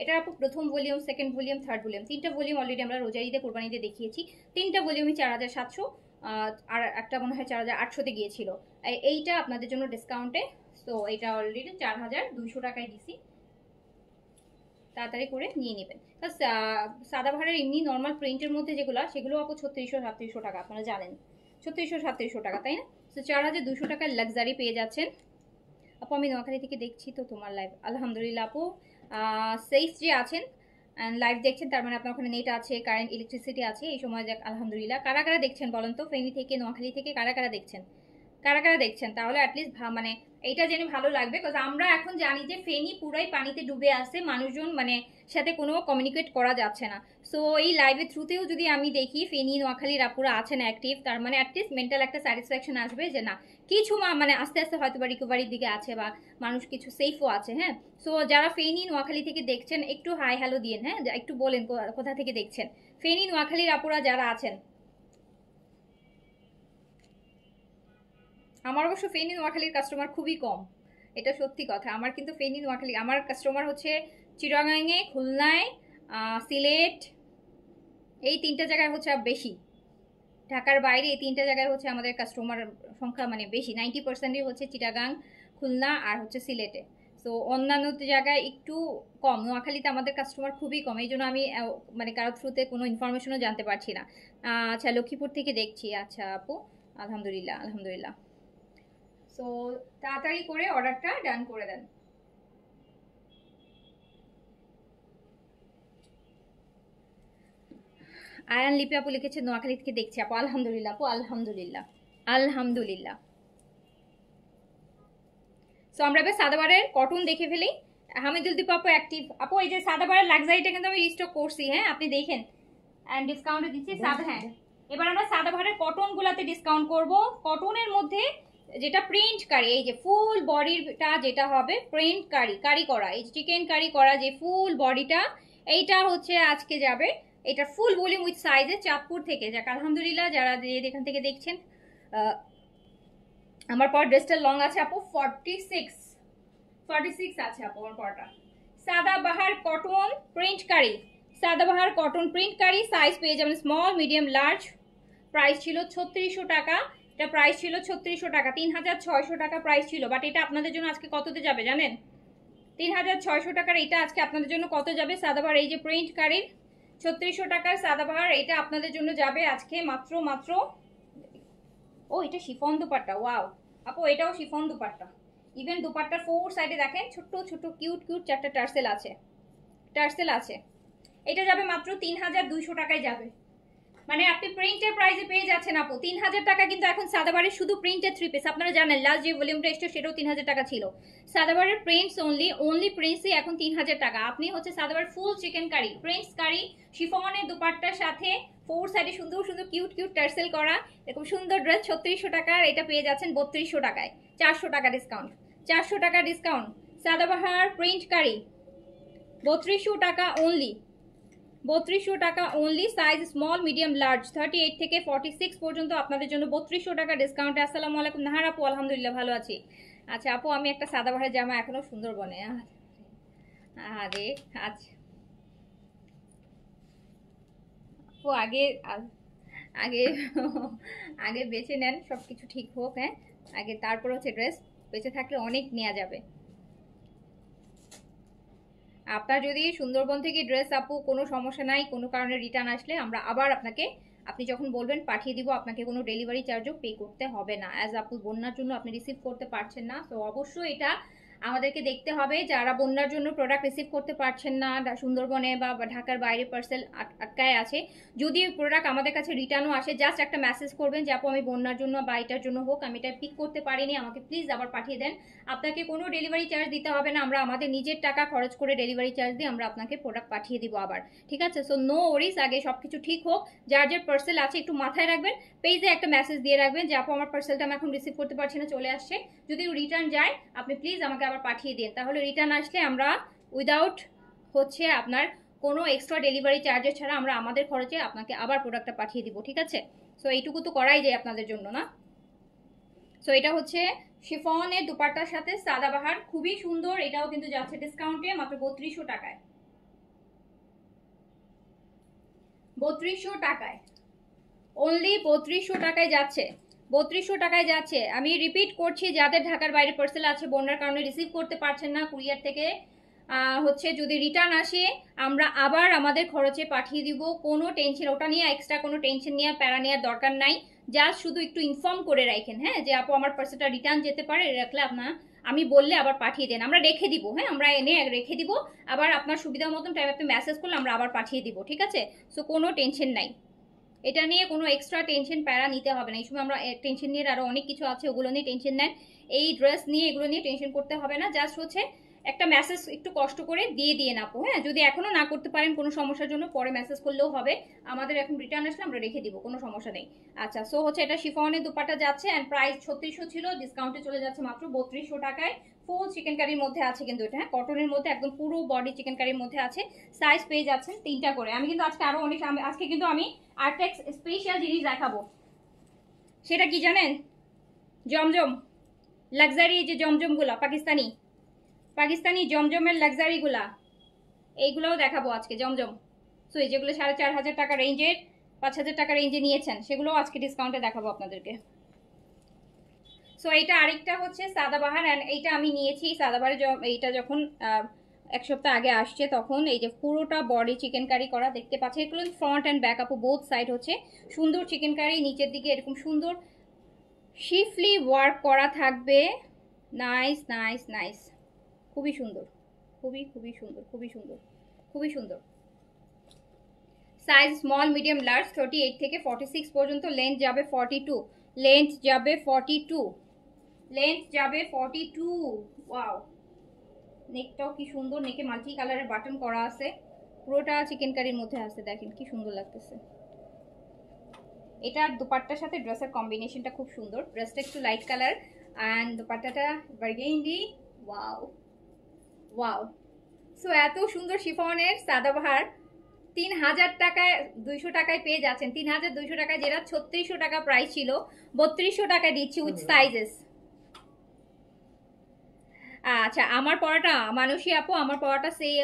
এটা আপু প্রথম volume, second volume, third volume, 3টা ভলিউম অলরেডি আমরা রোজার ঈদে কোরবানিতে দেখিয়েছি, 3টা ভলিউমই 4700, আর একটা মনে হয় 4800-তে গিয়েছিল, এইটা আপনাদের জন্য ডিসকাউন্টে। তো এটা অলরেডি 4200 টাকায় দিছি, তাড়াতাড়ি করে নিয়ে নেবেন। সাদাবাহারের এমনি নর্মাল প্রিন্টের মধ্যে যেগুলো সেগুলো আপু 3600-3700 টাকা, আপনারা জানেন 3600-3700 টাকা তাই না। তো 4200 টাকার লাক্সারি পেয়ে যাচ্ছেন। আপু আমি নোয়াখালী থেকে দেখছি তো তোমার লাইভ, আলহামদুলিল্লাহ আপু সেফ যে আছেন লাইভ দেখছেন, তার মানে আপনার ওখানে নেট আছে, কারেন্ট ইলেকট্রিসিটি আছে, এই সময় যাক আলহামদুলিল্লাহ। কারা কারা দেখছেন বলেন তো, ফেনী থেকে নোয়াখালী থেকে কারা কারা দেখছেন, কারা কারা দেখছেন, তাহলে অ্যাটলিস্ট মানে এইটা জেনে ভালো লাগবে, বিকজ আমরা এখন জানি যে ফেনী পুরাই পানিতে ডুবে আছে, মানুষজন মানে সাথে কোনো কমিউনিকেট করা যাচ্ছে না। সো এই লাইভের থ্রুতেও যদি আমি দেখি ফেনী নোয়াখালীর আপুরা আছেন অ্যাক্টিভ, তার মানে অ্যাটলিস্ট মেন্টাল একটা স্যাটিসফ্যাকশন আসবে যে না কিছু মানে আস্তে আস্তে হয়তো বা রিকভারির দিকে আছে, বা মানুষ কিছু সেফও আছে। হ্যাঁ সো যারা ফেনী নোয়াখালী থেকে দেখছেন একটু হাই হ্যালো দিন, হ্যাঁ একটু বলেন কোথা থেকে দেখছেন ফেনী নোয়াখালীর আপুরা যারা আছেন। আমার অবশ্য ফেনী নোয়াখালীর কাস্টমার খুবই কম, এটা সত্যি কথা। আমার কিন্তু ফেনী নোয়াখালী আমার কাস্টমার হচ্ছে চিটাগাঙে, খুলনায়, সিলেট, এই 3টা জায়গায় হচ্ছে বেশি। ঢাকার বাইরে এই 3টা জায়গায় হচ্ছে আমাদের কাস্টমার সংখ্যা মানে বেশি, 90%ই হচ্ছে চিটাগাং, খুলনা আর হচ্ছে সিলেটে। সো অন্যান্য জায়গায় একটু কম। নোয়াখালীতে আমাদের কাস্টমার খুবই কম, এই জন্য আমি মানে কারোর থ্রুতে কোনো ইনফরমেশনও জানতে পারছি না। আচ্ছা, লক্ষ্মীপুর থেকে দেখছি। আচ্ছা আপু, আলহামদুলিল্লাহ আলহামদুলিল্লাহ। সো তাড়াতাড়ি করে অর্ডারটা ডান করে দেন। আয়ান লিপি আপু লিখেছে নোয়াখালী থেকে দেখছি আপু, আলহামদুলিল্লাহ আপু, আলহামদুলিল্লাহ আলহামদুলিল্লাহ। সো আমরা এবার সাদাবারের কটন দেখে ফেলি। হামিদুল দীপ আপু অ্যাক্টিভ আপু, এই যে সাদাবারের লাক্সারিটা কিন্তু আমি রিস্টক করছি, হ্যাঁ আপনি দেখেন, অ্যান্ড ডিসকাউন্টে দিচ্ছি সাদা। হ্যাঁ, এবার আমরা সাদাবারের কটন গুলাতে ডিসকাউন্ট করব। কটনের মধ্যে যেটা প্রিন্ট কারি, এই যে ফুল বডিটা যেটা হবে প্রিন্ট কারি করা, এই চিকেন কারি করা যে ফুল বডিটা, এইটা হচ্ছে আজকে যাবে। এটা ফুল ভলিউম উইথ সাইজে চাঁদপুর থেকে। যাক আলহামদুলিল্লাহ, যারা এখান থেকে দেখছেন। আমার পর ড্রেসটা লং আছে আপু, 46 আছে আপু আমার পরটা। সাদাবাহার কটন প্রিন্ট কারি, সাদাবাহার কটন প্রিন্ট কারি, সাইজ পেয়ে যাবেন স্মল, মিডিয়াম, লার্জ। প্রাইস ছিল 3600 টাকা, এটা প্রাইস ছিল 3600 টাকা, 3600 টাকা প্রাইস ছিল। বাট এটা আপনাদের জন্য আজকে কততে যাবে জানেন? 3600 টাকার এটা আজকে আপনাদের জন্য কত যাবে? সাদাবাহার এই যে প্রিন্ট কারির 3600 টাকার সাদাবাহার, এটা আপনাদের জন্য যাবে আজকে মাত্র ও এটা শিফন দুপাট্টা, ওয়াও আপু, এটাও শিফন দুপাট্টা। ইভেন দুপাট্টার 4 সাইডে দেখেন ছোট্ট ছোট্ট কিউট 4টা টার্সেল আছে। এটা যাবে মাত্র 3200 টাকায় যাবে। মানে আপনি প্রিন্টের প্রাইসে পেয়ে যাচ্ছেন আপু 3000 টাকা। কিন্তু এখন সাদাবারের শুধু প্রিন্টের 3 পিস, আপনারা জানেন লাস্ট যে ভলিউমটা এসেছিল সেটাও 3000 টাকা ছিল। সাদাবারের প্রিন্টস অনলি প্রিন্টসই এখন 3000 টাকা। আপনি হচ্ছে সাদাবার ফুল চিকেন কারি, প্রিন্টস কারি, শিফনের দুপাট্টার সাথে 4 সাইডে সুন্দর সুন্দর কিউট টার্সেল করা এরকম সুন্দর ড্রেস 3600 টাকার এটা পেয়ে যাচ্ছেন 3200 টাকায়। 400 টাকা ডিসকাউন্ট, 400 টাকা ডিসকাউন্ট। সাদাবাহার প্রিন্ট কারি 3200 টাকা অনলি, 3200 টাকা only. Size small, medium, large 38 থেকে 46 পর্যন্ত আপনাদের জন্য 3200 টাকা ডিসকাউন্টে। আসসালামু আলাইকুম নাহার আপু, আলহামদুলিল্লাহ ভালো আছি। আচ্ছা আপু, আমি একটা সাদাবাহার জামা এখনো সুন্দরবনে, আরে আচ্ছা আপু, আগে আগে আগে বেছে নেন, সবকিছু ঠিক হোক, হ্যাঁ আগে, তারপর হচ্ছে ড্রেস। বেঁচে থাকলে অনেক নেওয়া যাবে। আপনার যদি সুন্দরবন থেকে ড্রেস আপু কোনো সমস্যা নাই, কোনো কারণে রিটার্ন আসলে আমরা আবার আপনাকে, আপনি যখন বলবেন পাঠিয়ে দিব, আপনাকে কোনো ডেলিভারি চার্জও পে করতে হবে না। অ্যাজ আপু বন্যার জন্য আপনি রিসিভ করতে পারছেন না, তো অবশ্যই এটা আমাদেরকে দেখতে হবে। যারা বন্যার জন্য প্রোডাক্ট রিসিভ করতে পারছেন না, সুন্দরবনে বা ঢাকার বাইরে পার্সেল আটকায় আছে, যদি প্রোডাক্ট আমাদের কাছে রিটার্নও আসে, জাস্ট একটা মেসেজ করবেন যে আপু আমি বন্যার জন্য বা এটার জন্য হোক আমি এটা পিক করতে পারিনি, আমাকে প্লিজ আবার পাঠিয়ে দেন। আপনাকে কোনো ডেলিভারি চার্জ দিতে হবে না, আমরা আমাদের নিজের টাকা খরচ করে ডেলিভারি চার্জ দিয়ে আমরা আপনাকে প্রোডাক্ট পাঠিয়ে দিব আবার, ঠিক আছে? সো নো ওরিস, আগে সব কিছু ঠিক হোক। যার যার পার্সেল আছে একটু মাথায় রাখবেন, পেজে একটা মেসেজ দিয়ে রাখবেন যে আপু আমার পার্সেলটা আমি এখন রিসিভ করতে পারছি না, চলে আসছে। যদি রিটার্ন যায় আপনি প্লিজ আমাকে আবার পাঠিয়ে দিন, তাহলে রিটার্ন আসলে আমরা উইদাউট হচ্ছে আপনার কোনো এক্সট্রা ডেলিভারি চার্জেস ছাড়া আমরা আমাদের খরচে আপনাকে আবার প্রোডাক্টটা পাঠিয়ে দিব, ঠিক আছে? সো এইটুকু তো করাই যায় আপনাদের জন্য, না? সো এটা হচ্ছে শিফনের দুপাট্টার সাথে সাদাবাহার, খুবই সুন্দর। এটাও কিন্তু যাচ্ছে ডিসকাউন্টে মাত্র 3200 টাকায়, 3200 টাকায় অনলি, 3200 টাকায় যাচ্ছে, 3200 টাকায় যাচ্ছে। আমি রিপিট করছি, যাদের ঢাকার বাইরে পার্সেল আছে বন্যার কারণে রিসিভ করতে পারছেন না কুরিয়ার থেকে, হচ্ছে যদি রিটার্ন আসে আমরা আবার আমাদের খরচে পাঠিয়ে দিব, কোনো টেনশন, ওটা নিয়ে এক্সট্রা কোনো টেনশন নিয়ে প্যারা নেওয়ার দরকার নাই। জাস্ট শুধু একটু ইনফর্ম করে রাখেন, হ্যাঁ, যে আপু আমার পার্সেলটা রিটার্ন যেতে পারে, রাখলে আপনার আমি বললে আবার পাঠিয়ে দেন, আমরা রেখে দিব, হ্যাঁ আমরা এনে রেখে দিব, আবার আপনার সুবিধা মতন টাইম আপনি মেসেজ করলে আমরা আবার পাঠিয়ে দিব, ঠিক আছে? সো কোনো টেনশন নাই, এটা নিয়ে কোনো এক্সট্রা টেনশন প্যারা নিতে হবে না। এই সময় আমরা টেনশন নিয়ে আরও অনেক কিছু আছে, ওগুলো নিয়ে টেনশন নেন। এই ড্রেস নিয়ে এগুলো নিয়ে টেনশন করতে হবে না, জাস্ট হচ্ছে একটা মেসেজ একটু কষ্ট করে দিয়ে নাপো, হ্যাঁ যদি এখনো না করতে পারেন কোনো সমস্যার জন্য পরে মেসেজ করলেও হবে, আমাদের এখন রিটার্ন আসলে আমরা রেখে দিব, কোনো সমস্যা নেই। আচ্ছা, সো হচ্ছে এটা শিফনের দুপাট্টা যাচ্ছে, অ্যান্ড প্রাইস 3600 ছিল, ডিসকাউন্টে চলে যাচ্ছে মাত্র 3200 টাকায়। ফুল চিকেন কারির মধ্যে আছে কিন্তু এটা, হ্যাঁ কটনের মধ্যে একদম পুরো বডি চিকেন কারির মধ্যে আছে। সাইজ পেয়ে যাচ্ছেন 3টা করে। আমি কিন্তু আজকে আরো অনেক, আজকে কিন্তু আমি আর্টেক্স স্পেশাল জিনিস দেখাবো। সেটা কি জানেন? জমজম লাক্সারি, যে জমজমগুলা পাকিস্তানি পাকিস্তানি জমজমের লাক্সারিগুলা, এইগুলোও দেখাবো আজকে জমজম। সো এই যেগুলো 4,500 টাকা রেঞ্জের, 5,000 টাকা রেঞ্জে নিয়েছেন, সেগুলোও আজকে ডিসকাউন্টে দেখাবো আপনাদেরকে। সো এইটা আরেকটা হচ্ছে সাদাবাহার, অ্যান্ড এইটা আমি নিয়েছি সাদাবাহার। এইটা যখন 1 সপ্তাহ আগে আসছে তখন এই যে পুরোটা বডি চিকেন কারি করা দেখতে পাচ্ছি, এগুলো ফ্রন্ট অ্যান্ড ব্যাক আপু বোথ সাইড হচ্ছে সুন্দর চিকেন কারি, নিচের দিকে এরকম সুন্দর শিফলি ওয়ার্ক করা থাকবে। নাইস নাইস নাইস, খুবই সুন্দর, খুবই খুবই সুন্দর, খুবই সুন্দর, খুবই সুন্দর। সাইজ স্মল মিডিয়াম লার্জ 38 থেকে 46 পর্যন্ত, লেন্থ যাবে 42, লেন্থ যাবে 42, লেন্থ যাবে 42। ওয়াও, নেকটাও কি সুন্দর, নেকে মাল্টি কালারের বাটন করা আছে, পুরোটা চিকেন কারির মধ্যে আছে, দেখেন কি সুন্দর লাগতেছে। এটার দুপাট্টার সাথে ড্রেসের কম্বিনেশনটা খুব সুন্দর, ড্রেসটা একটু লাইট কালার অ্যান্ড দুপাট্টাটা বার্গেন্ডি। Wow wow. সো এত সুন্দর শিফনের সাদাবাহার 3,000 টাকায়, 200 টাকায় পেয়ে যাচ্ছেন। 3,200 টাকায়, যেটা 3600 টাকা প্রাইস ছিল, 3200 টাকায় দিচ্ছি উইথ সাইজেস। আচ্ছা, আমার পড়াটা মানসী আপু, আমার পড়াটা সেই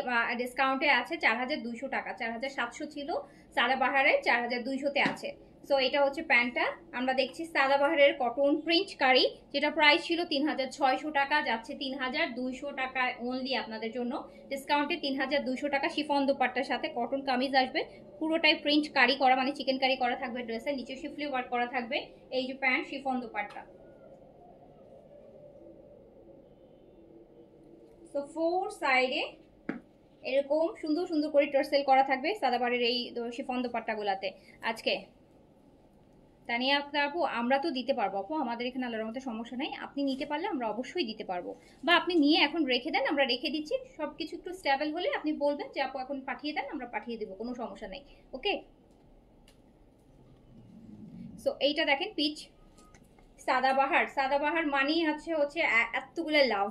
ডিসকাউন্টে আছে 4,200 টাকা, 4,700 ছিল সাদাবাহারে, 4,200-তে আছে। সো এটা হচ্ছে প্যান্টটা। আমরা দেখছি সাদাবাহারের কটন প্রিন্ট কারি, যেটা প্রাইস ছিল 3,600 টাকা, যাচ্ছে 3,200 টাকায় অনলি আপনাদের জন্য ডিসকাউন্টে। 3,200 টাকা শিফন দোপাট্টার সাথে কটন কামিজ আসবে, পুরোটাই প্রিন্ট কারি করা, মানে চিকেন কারি করা থাকবে ড্রেসের নিচে, শিফলি ওয়ার্ক করা থাকবে। এই যে প্যান্ট, শিফন দোপাট্টা। তো ফোর সাইডে এরকম সুন্দর সুন্দর করে টার্সেল করা থাকবে সাদাবারের এই শিফন দোপাট্টাগুলাতে। আজকে তানিয়া আপু, আমরা তো দিতে পারবো আপু, আমাদের এখানে আল্লাহর মতো সমস্যা নাই, আপনি নিতে পারলে আমরা অবশ্যই দিতে পারবো, বা আপনি নিয়ে এখন রেখে দেন, আমরা রেখে দিচ্ছি, সবকিছু একটু স্টেবল হলে আপনি বলবেন যে আপু এখন পাঠিয়ে দেন, আমরা পাঠিয়ে দেবো, কোনো সমস্যা নেই। ওকে, সো এইটা দেখেন পিচ সাদাবাহার। সাদাবাহার মানেই হচ্ছে এতগুলো লাভ,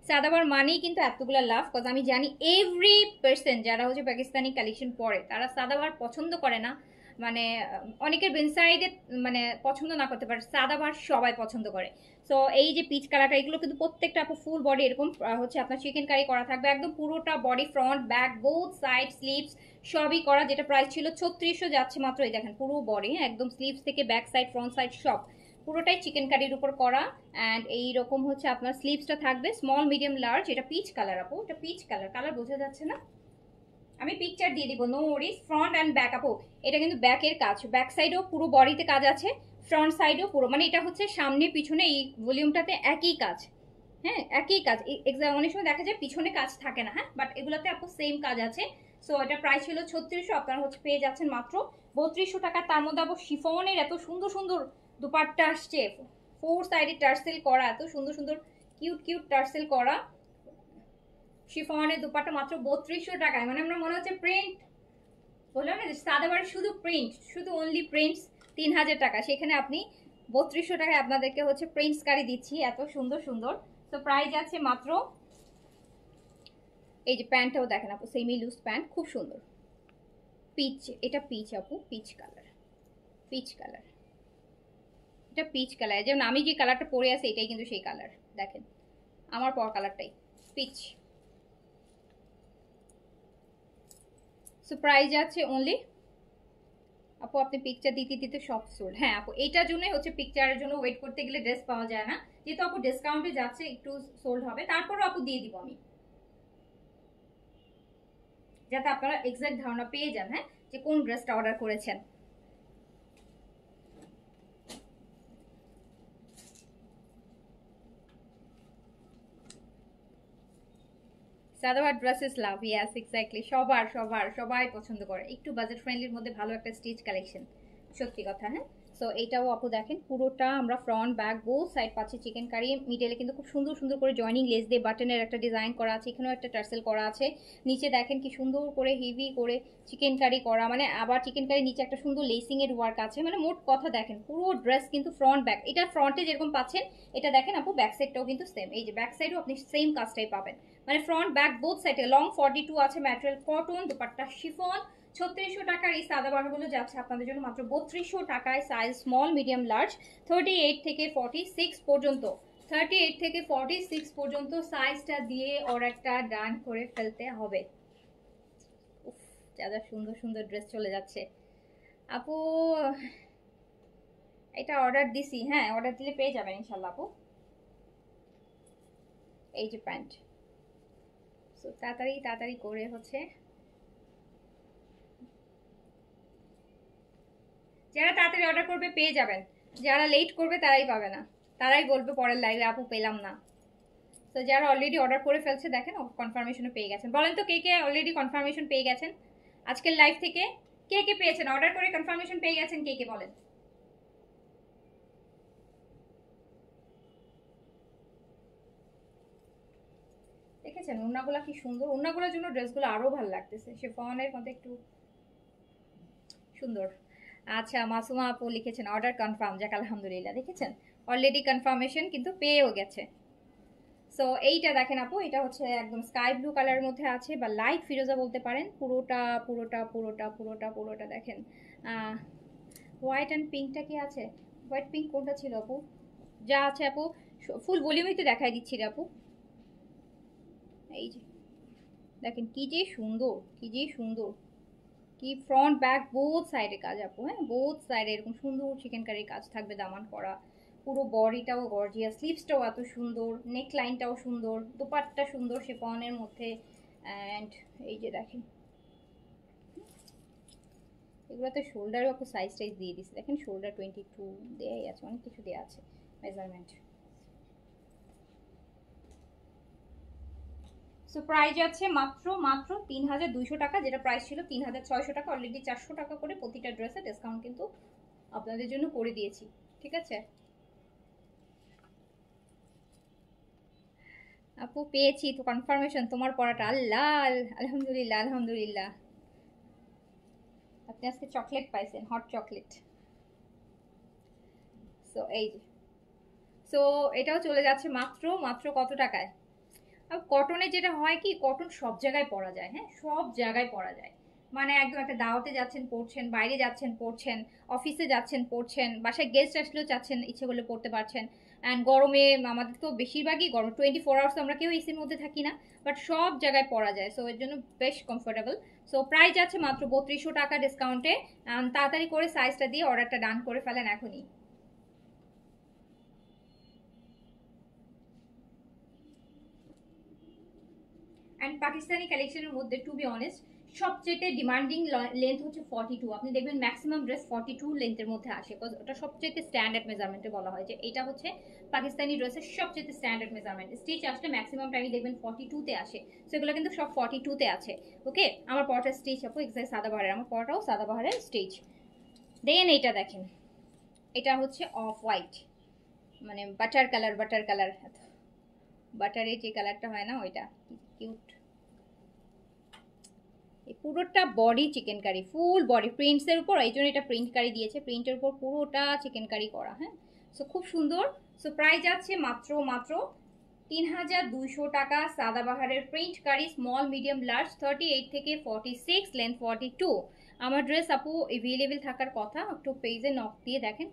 সাদাবাহার মানেই কিন্তু এতগুলো লাভ, কজ আমি জানি এভরি পার্সন যারা হচ্ছে পাকিস্তানি কালেকশন পরে তারা সাদাবাহার পছন্দ করে না, মানে অনেকের বেনসাইডে মানে পছন্দ না করতে পারে, সাদাবাহার সবাই পছন্দ করে। সো এই যে পিচ কালারটা, এগুলো কিন্তু প্রত্যেকটা আপু ফুল বডি এরকম হচ্ছে আপনার চিকেন কারি করা থাকবে, একদম পুরোটা body, front back both side sleeves সবই করা, যেটা প্রাইস ছিল 3600, যাচ্ছে মাত্র, এই দেখেন পুরো বডি, হ্যাঁ একদম স্লিভস থেকে ব্যাক সাইড ফ্রন্ট সাইড সব পুরোটাই চিকেন কারির উপর করা। অ্যান্ড এইরকম হচ্ছে আপনার স্লিভসটা থাকবে স্মল মিডিয়াম লার্জ। এটা পিচ কালার আপু, এটা পিচ কালার, কালার বোঝা যাচ্ছে না, আমি পিকচার দিয়ে দিব, no Warsi. Front and back আপু, এটা কিন্তু ব্যাকের কাজ, ব্যাক সাইডেও পুরো বডিতে কাজ আছে, ফ্রন্ট সাইডেও পুরো, মানে এটা হচ্ছে সামনে পিছনে এই ভলিউমটাতে একই কাজ, হ্যাঁ একই কাজ। এক্সাম অনেক সময় দেখা যায় পিছনে কাজ থাকে না, হ্যাঁ বাট এগুলোতে আপু সেম কাজ আছে। সো এটা প্রাইস ছিল 3600, আপনারা হচ্ছে পেয়ে যাচ্ছেন মাত্র 3200 টাকা। তার মধ্যে আবার শিফনের এত সুন্দর সুন্দর দুপাট্টা আসছে, ফোর সাইডে টার্সেল করা, এত সুন্দর সুন্দর কিউট কিউট টার্সেল করা শিফনের দুপাট্টা মাত্র 3200 টাকায়। মানে আমরা মনে হচ্ছে প্রিন্ট, বললাম না যে সাদাবার শুধু প্রিন্ট, শুধু অনলি প্রিন্টস 3,000 টাকা, সেখানে আপনি 3200 টাকায় আপনাদেরকে হচ্ছে প্রিন্টস কারি দিচ্ছি, এত সুন্দর সুন্দর। তো প্রাইস আছে মাত্র, এই যে প্যান্টটাও দেখেন আপু, সেমি লুজ প্যান্ট, খুব সুন্দর পিচ, এটা পিচ আপু, পিচ কালার, পিচ কালার, এটা পিচ কালার, যেমন আমি যে কালারটা পরে আছে এটাই কিন্তু সেই কালার, দেখেন আমার পরা কালারটাই পিচ। সো প্রাইস আছে অনলি, আপু আপনি পিকচার দিতে দিতে সব সোল্ড। হ্যাঁ আপু, এইটার জন্যই হচ্ছে পিকচারের জন্য ওয়েট করতে গেলে ড্রেস পাওয়া যায় না, যেহেতু আপু ডিসকাউন্টে যাচ্ছে একটু সোল্ড হবে, তারপরও আপু দিয়ে দিব আমি, যাতে আপনারা এক্সাক্ট ধারণা পেয়ে যান, হ্যাঁ যে কোন ড্রেসটা অর্ডার করেছেন। সাদাবার ড্রেসেস লাভ, ইয়াস এক্স্যাক্টলি, সবার সবার সবাই পছন্দ করে, একটু বাজেট ফ্রেন্ডলির মধ্যে ভালো একটা স্টিচ কালেকশন, সত্যি কথা। হ্যাঁ, সো এইটাও আপু দেখেন পুরোটা আমরা ফ্রন্ট ব্যাক বোথ সাইড পাচ্ছি চিকেন কারি, মিডলে কিন্তু খুব সুন্দর সুন্দর করে জয়নিং লেস দিয়ে বাটনের একটা ডিজাইন করা আছে, এখানেও একটা টার্সেল করা আছে, নিচে দেখেন কি সুন্দর করে হেভি করে চিকেন কারি করা, মানে আবার চিকেন কারি নিচে একটা সুন্দর লেসিং এর ওয়ার্ক আছে, মানে মোট কথা দেখেন পুরো ড্রেস কিন্তু ফ্রন্ট ব্যাক, এটা ফ্রন্টে যেরকম পাচ্ছেন এটা দেখেন আপু ব্যাক সাইডটাও কিন্তু সেম, এই যে ব্যাক সাইডও আপনি সেম কাজটাই পাবেন, মানে ফ্রন্ট ব্যাক বোথ সাইডে। লং 42 আছে, ম্যাটেরিয়াল কটন, দুপাট্টা শিফন, 3600 টাকার এই সাদাবাহারগুলো যাচ্ছে আপনাদের জন্য মাত্র 3200 টাকায়। সাইজ স্মল, মিডিয়াম, লার্জ, 38 থেকে 46 পর্যন্ত, 38 থেকে 46 পর্যন্ত সাইজটা দিয়ে অর্ডারটা ডান করে ফেলতে হবে। উফ, যা সুন্দর সুন্দর ড্রেস চলে যাচ্ছে আপু। এটা অর্ডার দিছি, হ্যাঁ অর্ডার দিলে পেয়ে যাবেন ইনশাল্লাহ আপু। এই যে প্যান্ট, সো তাড়াতাড়ি তাড়াতাড়ি করে হচ্ছে, যারা তাড়াতাড়ি অর্ডার করবে পেয়ে যাবেন, যারা লেট করবে তারাই পাবে না, তারাই বলবে পরের লাইভে আপু পেলাম না। তো যারা অলরেডি অর্ডার করে ফেলছে দেখেন কনফার্মেশনও পেয়ে গেছেন। বলেন তো কে কে অলরেডি কনফার্মেশন পেয়ে গেছেন আজকের লাইভ থেকে? কে কে পেয়েছেন অর্ডার করে কনফার্মেশন পেয়ে গেছেন, কে কে বলেন? দেখেছেন ওড়নাগুলো কি সুন্দর, ওড়নাগুলোর জন্য ড্রেসগুলো আরো ভালো লাগতেছে, শিফনের মধ্যে একটু সুন্দর। আচ্ছা মাসুমা আপু লিখেছেন অর্ডার কনফার্ম, যাক আলহামদুলিল্লাহ। দেখেছেন অলরেডি কনফার্মেশন কিন্তু পেয়েও গেছে। সো এইটা দেখেন আপু, এটা হচ্ছে একদম স্কাই ব্লু কালারের মধ্যে আছে বা লাইট ফিরোজা বলতে পারেন। পুরোটা পুরোটা পুরোটা পুরোটা পুরোটা দেখেন হোয়াইট অ্যান্ড পিঙ্কটা কি আছে, হোয়াইট পিঙ্ক কোনটা ছিল আপু? যা আছে আপু ফুল ভলিউমই তো দেখাই দিচ্ছি রে আপু। এই যে দেখেন কি যে সুন্দর, কি যে সুন্দর, কি ফ্রন্ট ব্যাক বোথ সাইডে কাজ আপু। হ্যাঁ বোথ সাইডে এরকম সুন্দর চিকেন কারির কাজ থাকবে, দামান করা, পুরো বডিটাও গর্জিয়াস, স্লিভসটাও এত সুন্দর, নেক লাইনটাও সুন্দর, দুপাট্টা সুন্দর শিফনের মধ্যে। অ্যান্ড এই যে দেখেন এগুলোতে শোল্ডারও আপু সাইজ টাইজ দিয়ে দিচ্ছে, দেখেন শোল্ডার 22 দেয়াই আছে, অনেক কিছু দেওয়া আছে মেজারমেন্ট। সো প্রাইস আছে মাত্র মাত্র 3200 টাকা, যেটা প্রাইস ছিল 3600 টাকা। অলরেডি 400 টাকা করে প্রতিটা ড্রেসে ডিসকাউন্ট কিন্তু আপনাদের জন্য করে দিয়েছি, ঠিক আছে আপু? পেয়েছি তো কনফার্মেশন তোমার পড়াটা। আল্লাহ আলহামদুলিল্লাহ আলহামদুলিল্লাহ। আপনি আজকে চকলেট পাইছেন, হট চকলেট। সো এই যে, সো এটাও চলে যাচ্ছে মাত্র মাত্র কত টাকায়? আর কটনে যেটা হয় কি, কটন সব জায়গায় পরা যায়, হ্যাঁ সব জায়গায় পরা যায়। মানে একদম একটা দাওয়াতে যাচ্ছেন পড়ছেন, বাইরে যাচ্ছেন পড়ছেন, অফিসে যাচ্ছেন পড়ছেন, বাসায় গেস্ট আসলেও চাচ্ছেন ইচ্ছে করলে পড়তে পারছেন। অ্যান্ড গরমে আমাদের তো বেশিরভাগই গরম, 24 আওয়ার্স তো আমরা কেউ এসির মধ্যে থাকি না, বাট সব জায়গায় পরা যায়, সো এর জন্য বেশ কমফোর্টেবল। সো প্রাইস আছে মাত্র 3200 টাকা ডিসকাউন্টে। তাড়াতাড়ি করে সাইজটা দিয়ে অর্ডারটা ডান করে ফেলেন এখনই। অ্যান্ড পাকিস্তানি কালেকশনের মধ্যে টু বি অনেস্ট সবচেয়ে ডিমান্ডিং লেন্থ হচ্ছে 42। আপনি দেখবেন ম্যাক্সিমাম ড্রেস 42 লেন্থের মধ্যে আসে, ওটা সবচেয়ে স্ট্যান্ডার্ড মেজারমেন্টে বলা হয় যে এটা হচ্ছে পাকিস্তানি ড্রেসের সবচেয়ে স্ট্যান্ডার্ড মেজারমেন্ট। স্টিচ আসলে ম্যাক্সিমাম টাইমে দেখবেন 42-তে আসে, সেগুলো কিন্তু সব 42-তে আছে। ওকে আমার পরটা স্টিচ আপু এক্সাক্ট সাদাবাহারের, আমার পরটাও সাদাবাহারের স্টিচ। দেন এটা দেখেন, এটা হচ্ছে অফ হোয়াইট, মানে বাটার কালার, বাটার কালার, বাটারের যে কালারটা হয় না ওইটা, কিউট। এই পুরোটা body chikankari, full body প্রিন্টসের উপর, এই জন্য এটা প্রিন্ট কারি দিয়েছে, প্রিন্টের উপর পুরোটা চিকেন কারি করা। হ্যাঁ সো খুব সুন্দর। সো প্রাইস যাচ্ছে মাত্র মাত্র 3200 টাকা। সাদাবাহারের প্রিন্ট কারি স্মল, মিডিয়াম, লার্জ, 38 থেকে 46, লেন্থ 42। আমার ড্রেস আপু এভেলেবেল থাকার কথা, একটু পেজে নক দিয়ে দেখেন।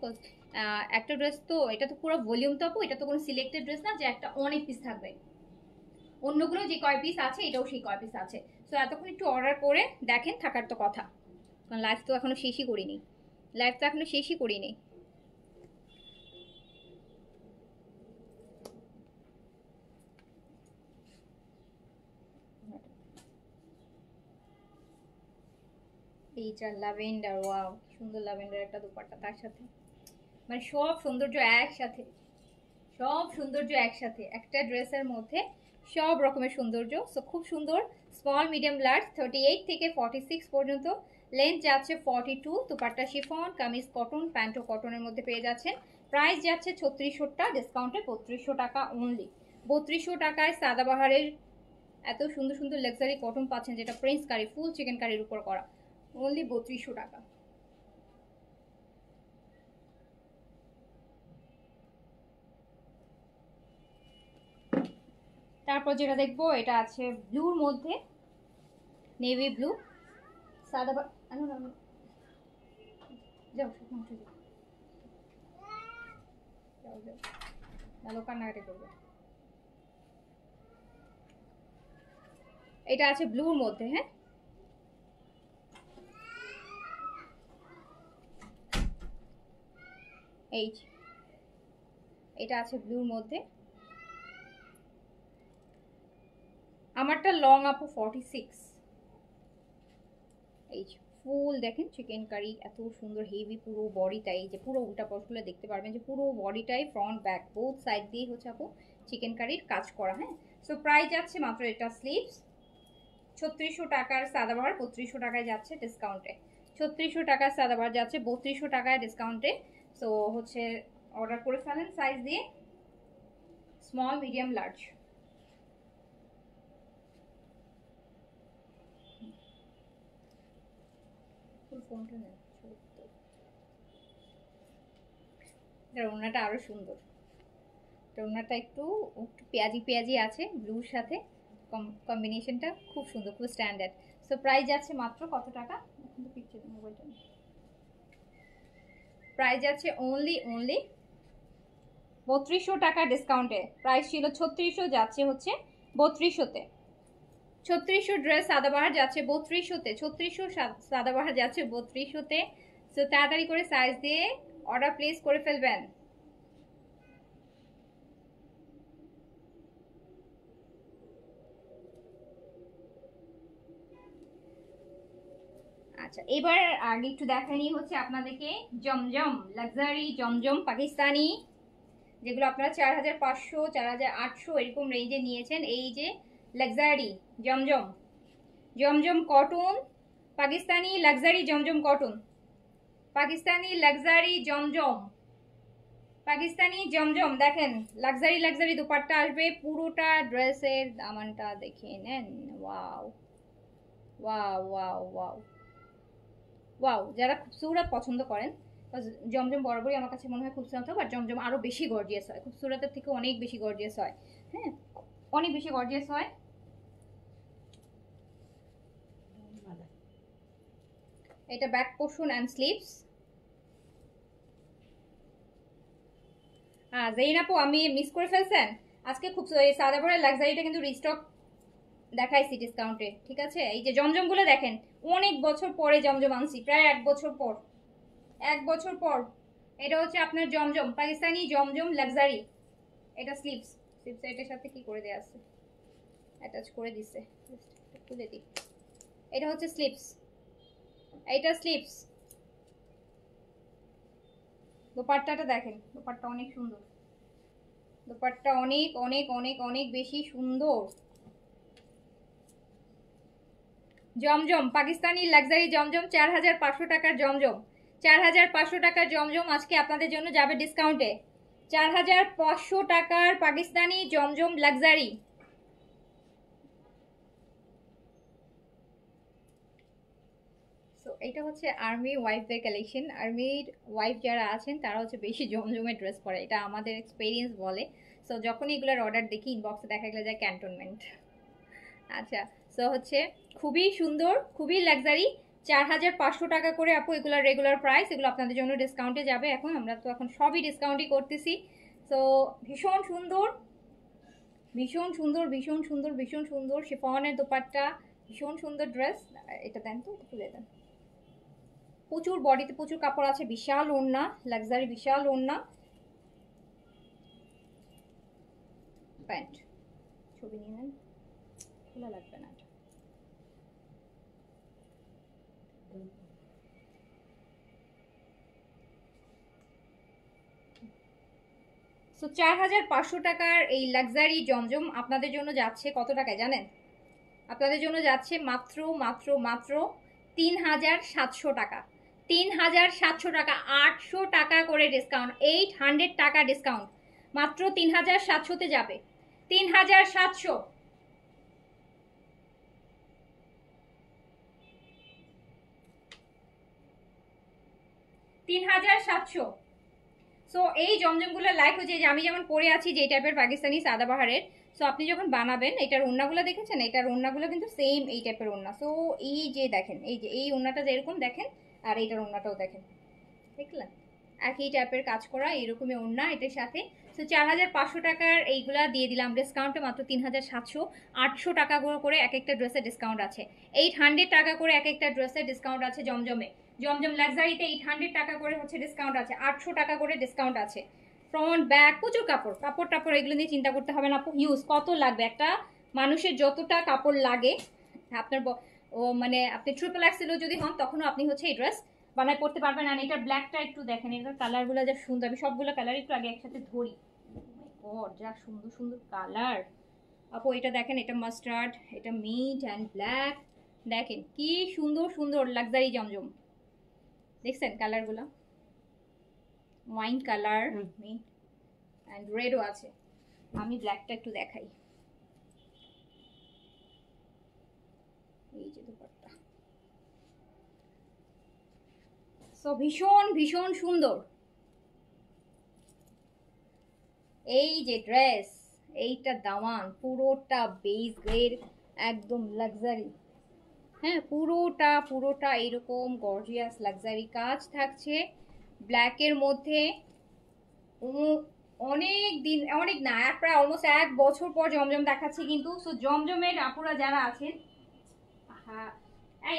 একটা ড্রেস তো এটা তো পুরো ভলিউম তো আপু, এটা তো কোনো সিলেক্টেড ড্রেস না যে একটা অনেক পিস থাকবে, অন্যগুলো যে কয় পিস আছে এটাও সেই কয় পিস আছে। সো এতক্ষণ একটু অর্ডার করে দেখেন, থাকার তো কথা, কারণ লাইভ তো এখনো শেষই করিনি, লাইভ তো এখনো শেষই করিনি। এইটা ল্যাভেন্ডার, ওয়াও সুন্দর ল্যাভেন্ডার একটা দুপাট্টা তার সাথে, মানে সব সৌন্দর্য একসাথে, সব সৌন্দর্য একসাথে একটা ড্রেসের মধ্যে, সব রকমের সৌন্দর্য। সো খুব সুন্দর। স্মল, মিডিয়াম, লার্জ, 38 থেকে 46 পর্যন্ত, লেন্থ যাচ্ছে 42। দুপাট্টা শিফন, কামিজ কটন, প্যান্টও কটনের মধ্যে পেয়ে যাচ্ছেন। প্রাইস যাচ্ছে 3600 টাকা ডিসকাউন্টে 3200 টাকা অনলি। 3200 টাকায় সাদাবাহারের এত সুন্দর সুন্দর লাক্সারি কটন পাচ্ছেন, যেটা প্রিন্স কারি ফুল চিকেন কারির উপর করা, অনলি 3200 টাকা। তারপর যেটা দেখবো এটা আছে ব্লুর মধ্যে, নেভি ব্লু, সাদাবাহার আনো না, যাও শুকনো উঠে যাও, যাও যাও, ভালো কান্নাকাটি করবে। এটা আছে ব্লুর মধ্যে, হ্যাঁ এই এটা আছে ব্লুর মধ্যে। আমারটা লং আপু 46। এই ফুল দেখেন চিকেন কারি, এত সুন্দর হেভি পুরো বডিটা, এই যে পুরো উল্টা পশগুলো দেখতে পারবেন যে পুরো বডিটাই ফ্রন্ট ব্যাক বোথ সাইড দিয়ে হচ্ছে আপু চিকেন কারির কাজ করা। হ্যাঁ, সো প্রাইস যাচ্ছে মাত্র, এটা স্লিভস 3600 টাকার সাদাবাহার 3200 টাকায় যাচ্ছে ডিসকাউন্টে। 3600 টাকার সাদাবাহার যাচ্ছে 3200 টাকায় ডিসকাউন্টে। সো হচ্ছে অর্ডার করে ফেলেন সাইজ দিয়ে, স্মল মিডিয়াম লার্জ। ওড়নাটা আরো সুন্দর, ওড়নাটা একটু পেঁয়াজি পেঁয়াজি আছে ব্লুর সাথে, কম্বিনেশনটা খুব সুন্দর, খুব স্ট্যান্ডার্ড। সো প্রাইস যাচ্ছে মাত্র কত টাকা, মোবাইলটা প্রাইস যাচ্ছে অনলি 3200 টাকা ডিসকাউন্টে। প্রাইস ছিল 3600, যাচ্ছে হচ্ছে 3200-তে। 3600 ড্রেস সাদাবাহার যাচ্ছে 3200-তে, 3600 সাদাবাহার যাচ্ছে 3200-তে। সো তাড়াতাড়ি করে সাইজ দিয়ে অর্ডার প্লেস করে ফেলবেন। আচ্ছা, এবার আগে একটু দেখানি হচ্ছে আপনাদেরকে জমজম লাক্সারি জমজম পাকিস্তানি, যেগুলো আপনারা 4500 4800 এরকম রেঞ্জে নিয়েছেন। এই যে লাক্সারি জমজম, জমজম কটন পাকিস্তানি লাক্সারি জমজম কটন, পাকিস্তানি লাক্সারি জমজম, পাকিস্তানি জমজম। দেখেন লাক্সারি লাক্সারি দুপাট্টা আসবে, পুরোটা ড্রেসের দামানটা দেখে নেন। Wow wow wow wow wow, যারা খুবসুরত পছন্দ করেন, জমজম বরাবরই আমার কাছে মনে হয় খুবসুরত, বাট জমজম আরো বেশি গর্জিয়াস হয়, খুবসুরতের থেকে অনেক বেশি গর্জিয়াস হয়। হ্যাঁ, অনেক বেশি গর্জিয়াস হয়। এটা back portion and sleeves. Zain আপু আমি মিস করে ফেলছেন, আজকে খুব সাদাবরের লাক্সারিটা কিন্তু রিস্টক দেখাইছি ডিসকাউন্টে, ঠিক আছে? এই যে জমজমগুলো দেখেন, অনেক বছর পরে জমজম আনছি, প্রায় 1 বছর পর, 1 বছর পর। এটা হচ্ছে আপনার জমজম পাকিস্তানি জমজম লাক্সারি। এটা স্লিভস, স্লিভস এটার সাথে কি করে দেয়া আছে, অ্যাটাচ করে দিছে, খুলে দিই। এটা হচ্ছে স্লিভস, এইটা স্লিভস। দোপাট্টাটা দেখেন, দোপাট্টা অনেক সুন্দর, দোপাট্টা অনেক অনেক অনেক অনেক বেশি সুন্দর। জমজম পাকিস্তানি লাক্সারি জমজম 4500 টাকার জমজম, 4500 টাকার জমজম আজকে আপনাদের জন্য যাবে ডিসকাউন্টে। 4500 টাকার পাকিস্তানি জমজম লাক্সারি। সো এটা হচ্ছে আর্মি ওয়াইফদের কালেকশন। আর্মির ওয়াইফ যারা আছেন তারা হচ্ছে বেশি জমজমের ড্রেস পরে, এটা আমাদের এক্সপিরিয়েন্স বলে। সো যখনই এগুলোর অর্ডার দেখি ইনবক্সে দেখা গেলে যায় ক্যান্টনমেন্ট। আচ্ছা, সো হচ্ছে খুবই সুন্দর, খুবই লাক্সারি, 4500 টাকা করে আপু এগুলোর রেগুলার প্রাইস। এগুলো আপনাদের জন্য ডিসকাউন্টে যাবে, এখন আমরা তো এখন সবই ডিসকাউন্টই করতেছি। সো ভীষণ সুন্দর, ভীষণ সুন্দর, ভীষণ সুন্দর, ভীষণ সুন্দর শিফনের দোপাট্টা, ভীষণ সুন্দর ড্রেস। এটা দেন তো, এটা খুলে দেন। প্রচুর বডিতে প্রচুর কাপড় আছে, বিশাল ওড়না, লাক্সারি বিশাল ওড়না, প্যান্ট। ছবি নিয়ে নেন, খোলা লাগবে না। সো 4500 টাকার এই লাক্সারি জমজম আপনাদের জন্য যাচ্ছে কত টাকায় জানেন? আপনাদের জন্য যাচ্ছে মাত্র মাত্র মাত্র 3700 টাকা, 3700 টাকা, 800 টাকা করে ডিসকাউন্ট, 800 টাকা ডিসকাউন্ট, মাত্র 3700-তে যাবে। 3700, 3700। সো এই জমজমগুলো লাইক হচ্ছে যে আমি যেমন পরে আছি যে টাইপের পাকিস্তানি সাদাবাহারের। সো আপনি যখন বানাবেন এটার ওড়নাগুলো দেখেছেন, এটার ওড়নাগুলো কিন্তু সেম এই টাইপের ওড়না। সো এই যে দেখেন, এই যে এই ওড়নাটা যেরকম দেখেন আর এইটার ওড়নাটাও দেখেন, দেখলেন একই টাইপের কাজ করা এরকমই ওড়না এটার সাথে। সো 4500 টাকার এইগুলা দিয়ে দিলাম ডিসকাউন্টে মাত্র 3700। 800 টাকা করে এক একটা ড্রেসের ডিসকাউন্ট আছে, 800 টাকা করে এক একটা ড্রেসের ডিসকাউন্ট আছে জমজমে। জমজম লাক্সারিতে 800 টাকা করে হচ্ছে ডিসকাউন্ট আছে, 800 টাকা করে ডিসকাউন্ট আছে। ফ্রন্ট ব্যাক প্রচুর কাপড় টাপড় এগুলো নিয়ে চিন্তা করতে হবে না আপু। ইউজ কত লাগবে, একটা মানুষের যতটা কাপড় লাগে আপনার ও মানে আপনি ট্রিপল এক্সেলও যদি হন তখনও আপনি হচ্ছে এই ড্রেস বানায় পড়তে পারবেন। আর এটার ব্ল্যাকটা একটু দেখেন, এটার কালারগুলো যা সুন্দর, আমি সবগুলো কালার একটু আগে একসাথে ধরি। যা সুন্দর সুন্দর কালার আপু। এটা দেখেন, এটা মাস্টার্ড, এটা মিট অ্যান্ড ব্ল্যাক, দেখেন কি সুন্দর সুন্দর লাক্সারি জমজম। দেখছেন কালারগুলো, ওয়াইন কালার অ্যান্ড রেডও আছে। আমি ব্ল্যাকটা একটু দেখাই, এই যে দুপাট্টা। সো ভীষণ ভীষণ সুন্দর এই যে ড্রেস, এইটা দামান পুরোটা বেস গ্রেড একদম লাক্সারি। হ্যাঁ, পুরোটা এরকম গর্জিয়াস লাক্সারি কাজ থাকছে ব্ল্যাকের মধ্যে। অনেক দিন, অনেক না, প্রায় অলমোস্ট 1 বছর পর জমজম দেখাচ্ছি কিন্তু। সো জমজমের আপুরা যারা আছেন, হ্যাঁ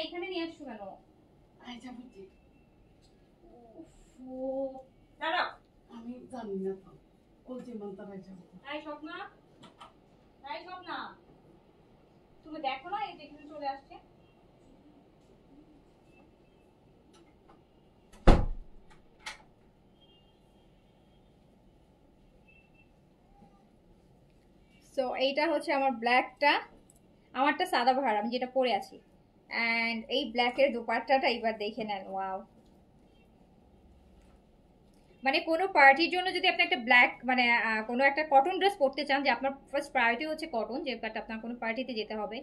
এখানে নিয়ে আসছো কেন? দাঁড়াও, আমি জানি না তো কোলজি মন্তারাই যাব। স্বপ্না তুমি দেখো না, এই যেখানে চলে আসছে। সো এইটা হচ্ছে আমার ব্ল্যাকটা, আমারটা সাদাবাহার আমি যেটা পরে আছি। অ্যান্ড এই ব্ল্যাকের দোপাট্টাটা এবার দেখে নেন, ওয়াও। মানে কোনো পার্টির জন্য যদি আপনি একটা ব্ল্যাক মানে কোনো একটা কটন ড্রেস পরতে চান, যে আপনার ফার্স্ট প্রায়োরিটি হচ্ছে কটন, যে আপনার কোনো পার্টিতে যেতে হবে,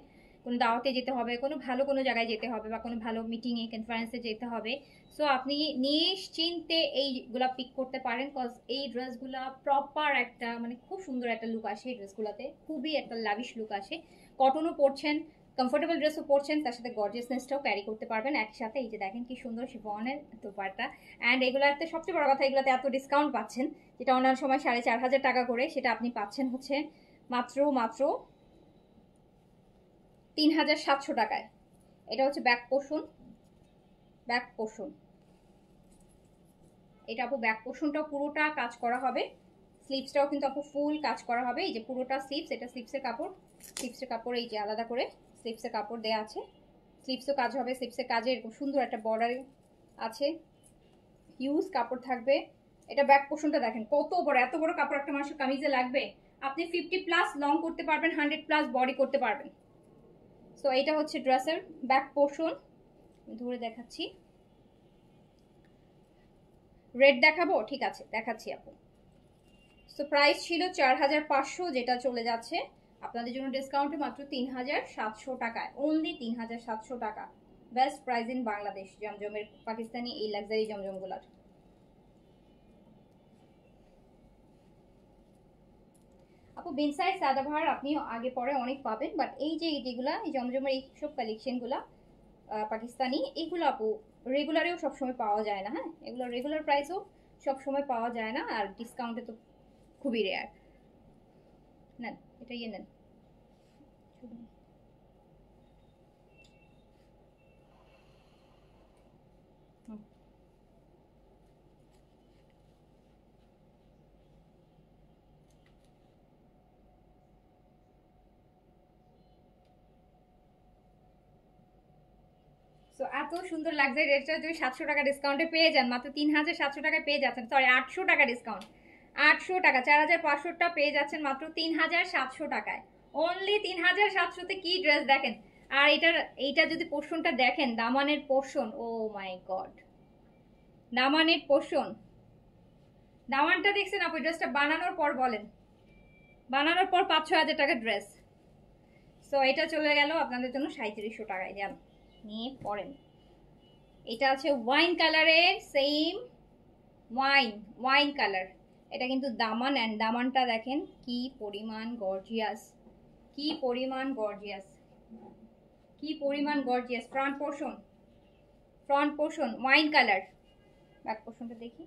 কোনো দাওয়াতে যেতে হবে, কোনো ভালো কোনো জায়গায় যেতে হবে, বা কোনো ভালো মিটিংয়ে কনফারেন্সে যেতে হবে, সো আপনি নিশ্চিন্তে এইগুলা পিক করতে পারেন। কজ এই ড্রেসগুলা প্রপার একটা মানে খুব সুন্দর একটা লুক আসে এই ড্রেসগুলোতে, খুবই একটা লাভিশ লুক আসে। কটনও পরছেন, কমফোর্টেবল ড্রেসও পরছেন, তার সাথে গর্জিয়াসনেসটাও ক্যারি করতে পারবেন একসাথে। এই যে দেখেন কি সুন্দর শিফনের দোপাট্টা। অ্যান্ড এগুলোতে সবচেয়ে বড় কথা, এগুলোতে এত ডিসকাউন্ট পাচ্ছেন, যেটা অন্যান্য সময় 4500 টাকা করে, সেটা আপনি পাচ্ছেন হচ্ছে মাত্র 3700 টাকায়। এটা হচ্ছে ব্যাক পোর্শন, এটা আপু ব্যাক পোর্শনটাও পুরোটা কাজ করা হবে, স্লিভসটাও কিন্তু আপু ফুল কাজ করা হবে। এই যে পুরোটা স্লিভস, এটা স্লিভসের কাপড় এই যে আলাদা করে স্লিভসের কাপড় দেওয়া আছে, স্লিভসও কাজ হবে। স্লিভসের কাজে এরকম সুন্দর একটা বর্ডার আছে, হিউজ কাপড় থাকবে। এটা ব্যাক পোর্শনটা দেখেন কত বড়, এত বড় কাপড় একটা মানুষের কামিজে লাগবে। আপনি 50+ লং করতে পারবেন, 100+ বডি করতে পারবেন। সো এটা হচ্ছে ড্রেসের ব্যাক পোর্শন, ধরে দেখাচ্ছি। রেড দেখাবো? ঠিক আছে, দেখাচ্ছি আপু। সো প্রাইস ছিল 4500, যেটা চলে যাচ্ছে আপনাদের জন্য ডিসকাউন্টে মাত্র 3700 টাকায়, অনলি 3700 টাকা। বেস্ট প্রাইস ইন বাংলাদেশ জমজমের, পাকিস্তানি এই লাক্সারি জমজমগুলার। আপু বিন সাইজ সাদাবাহার আপনি আগে পরে অনেক পাবেন, বাট এই যে যেগুলা এই জমজমের এইসব কালেকশনগুলা পাকিস্তানি, এইগুলো আপু রেগুলারেও সবসময় পাওয়া যায় না। হ্যাঁ, এগুলো রেগুলার প্রাইসও সবসময় পাওয়া যায় না, আর ডিসকাউন্টে তো খুবই রেয়ার। নেন এটা নেন। সো এত সুন্দর লাক্সারি ড্রেসটা যদি 700 টাকা ডিসকাউন্টে পেয়ে যান, মাত্র 3700 টাকায় পেয়ে যাচ্ছেন, সরি 800 টাকা ডিসকাউন্ট, 800 টাকা, 4500টা পেয়ে যাচ্ছেন মাত্র 3700 টাকায়, অনলি 3700-তে। কি ড্রেস দেখেন। আর এইটা যদি পোর্শনটা দেখেন, দামানের portion, O my god, দামানের portion, দামানটা দেখছেন আপু? ড্রেসটা বানানোর পর বলেন, বানানোর পর 5-6 হাজার টাকার ড্রেস। সো এটা চলে গেল আপনাদের জন্য 3700 টাকায়, যান নিয়ে পরেন। এটা আছে ওয়াইন কালারের সেম ওয়াইন ওয়াইন কালার। এটা কিন্তু দামান, অ্যান্ড দামানটা দেখেন কি পরিমাণ গর্জিয়াস, কি পরিমাণ গর্জিয়াস, কি পরিমাণ gorgeous. Front portion wine colour. Back পোর্শনটা দেখি।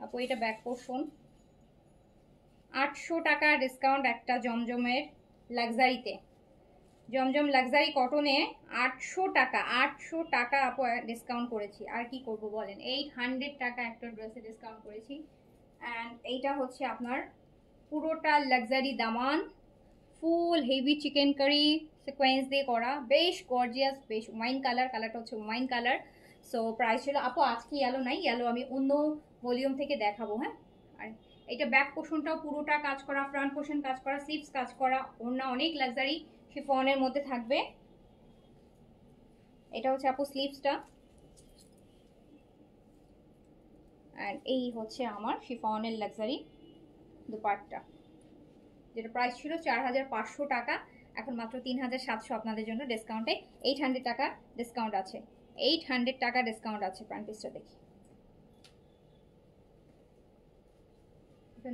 আপু এটা ব্যাক পোর্শন। 800 টাকা ডিসকাউন্ট একটা জমজমের লাক্সারিতে, জমজম লাক্সারি কটনে 800 টাকা, 800 টাকা আপু ডিসকাউন্ট করেছি। আর কি করব বলেন, 800 টাকা একটা ড্রেসে ডিসকাউন্ট করেছি। অ্যান্ড এইটা হচ্ছে আপনার পুরোটা লাক্সারি দামান, ফুল হেভি চিকেন কারি সিকোয়েন্স দিয়ে করা, বেশ গর্জিয়াস, বেশ ওয়াইন কালার। কালারটা হচ্ছে ওয়াইন কালার। সো প্রাইস ছিল আপু, আজকে ইয়েলো নাই, ইয়েলো আমি অন্য ভলিউম থেকে দেখাবো। হ্যাঁ, আর এটা ব্যাক পোর্শনটাও পুরোটা কাজ করা, ফ্রন্ট পোর্শন কাজ করা, স্লিভস কাজ করা, ওড়না অনেক লাক্সারি শিফনের মধ্যে থাকবে। এটা হচ্ছে আপু স্লিভসটা, অ্যান্ড এই হচ্ছে আমার শিফনের লাক্সারি দুপাট্টা, যেটা প্রাইস ছিল 4500 টাকা, এখন মাত্র 3700 আপনাদের জন্য ডিসকাউন্টে। 800 টাকা ডিসকাউন্ট আছে, 800 টাকা ডিসকাউন্ট আছে। প্যান্ট পিসটা দেখি,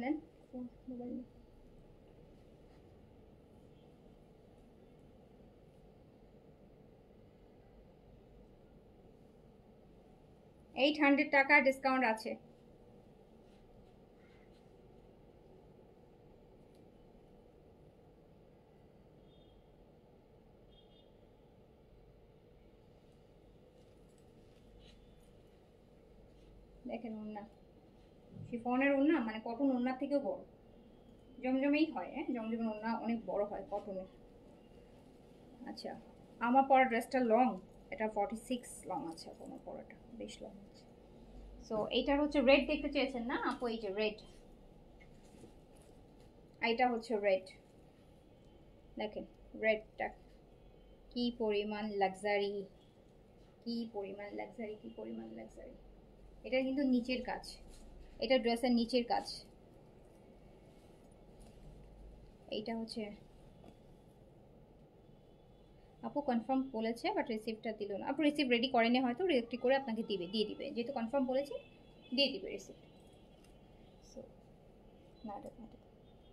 নেন মোবাইল। $800 টাকা ডিসকাউন্ট আছে। দেখেন ওড়না, শিফনের ওড়না মানে কটন ওড়নার থেকেও বড়, জমজমেই হয়। হ্যাঁ, জমজমের ওড়না অনেক বড় হয় কটনের। আচ্ছা, আমার পরা ড্রেসটা লং, এটা 46 লং আছে আপু, আমার পরাটা বেশ লং আছে। সো এইটার হচ্ছে রেড দেখতে চেয়েছেন না আপু, এই যে রেড, এইটা হচ্ছে রেড, দেখেন রেডটা কি পরিমাণ লাক্সারি, কি পরিমাণ লাক্সারি, কি পরিমাণ লাক্সারি। এটা কিন্তু নিচের কাজ, এটা ড্রেসের নিচের কাজ। এইটা হচ্ছে আপু কনফার্ম বলেছে, বাট রিসিপ্টটা দিল না। আপু রিসিপ্ট রেডি করেনি, হয়তো রেডি করে আপনাকে দিয়ে দিবে, যেহেতু কনফার্ম বলেছে দিয়ে দিবে রিসিপ্ট। সো না,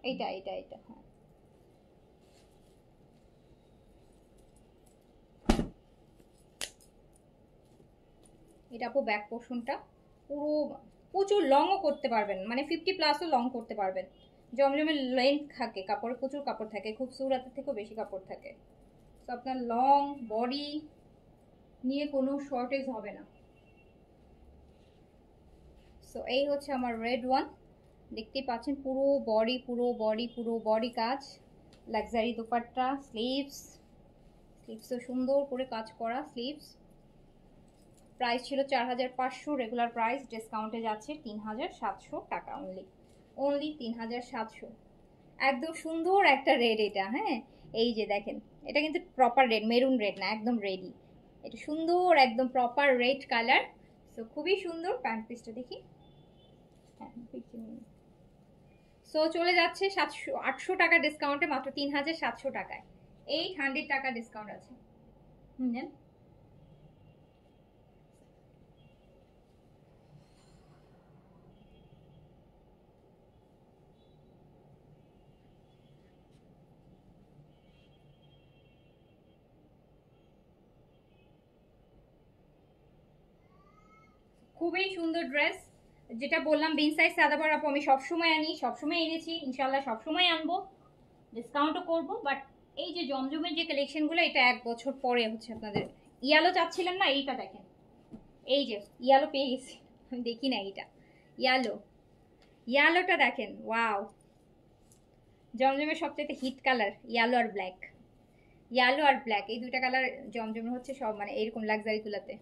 এইটা এইটা এইটা হ্যাঁ, এটা আপু ব্যাক পোর্শনটা পুরো, প্রচুর লংও করতে পারবেন, মানে 50+ লং করতে পারবেন। জমজমের লেন্থ থাকে, কাপড়ে প্রচুর কাপড় থাকে, খুব সুরাতের থেকেও বেশি কাপড় থাকে। তো আপনার লং বডি নিয়ে কোনো শর্টেজ হবে না। সো এই হচ্ছে আমার রেড ওয়ান, দেখতেই পাচ্ছেন পুরো বডি, পুরো বডি, পুরো বডি কাজ, লাক্সারি দুপাট্টা, স্লিভসও সুন্দর করে কাজ করা স্লিভস। প্রাইস ছিল 4500, রেগুলার প্রাইস ডিসকাউন্টে যাচ্ছে 3700 টাকা অনলি, অনলি 3700। একদম সুন্দর একটা রেড এটা। হ্যাঁ, এই যে দেখেন, এটা কিন্তু প্রপার রেড, মেরুন রেড না, একদম রেডি। এটা সুন্দর একদম প্রপার রেড কালার। সো খুবই সুন্দর। প্যান্ট পিসটা দেখি, হ্যাঁ সো চলে যাচ্ছে 800 টাকা ডিসকাউন্টে মাত্র 3700 টাকায়, 800 টাকা ডিসকাউন্ট আছে। নেন। খুবই সুন্দর ড্রেস, যেটা বললাম বিন সাইজ সাদাবার আপু আমি সবসময় আনি, সবসময় এনেছি, ইনশাল্লাহ সবসময় আনবো, ডিসকাউন্টও করবো। বাট এই যে জমজমের যে কালেকশনগুলো, এটা 1 বছর পরে হচ্ছে আপনাদের। ইয়ালো চাচ্ছিলেন না, এইটা দেখেন, এই যে ইয়ালো পেয়ে গেছি, আমি দেখি না এইটা ইয়ালো, ইয়ালোটা দেখেন, ওয়াও। জমজমের সবচেয়ে হিট কালার ইয়ালো আর ব্ল্যাক, ইয়ালো আর ব্ল্যাক, এই দুইটা কালার জমজমের হচ্ছে সব, মানে এরকম লাক্সারিগুলোতে।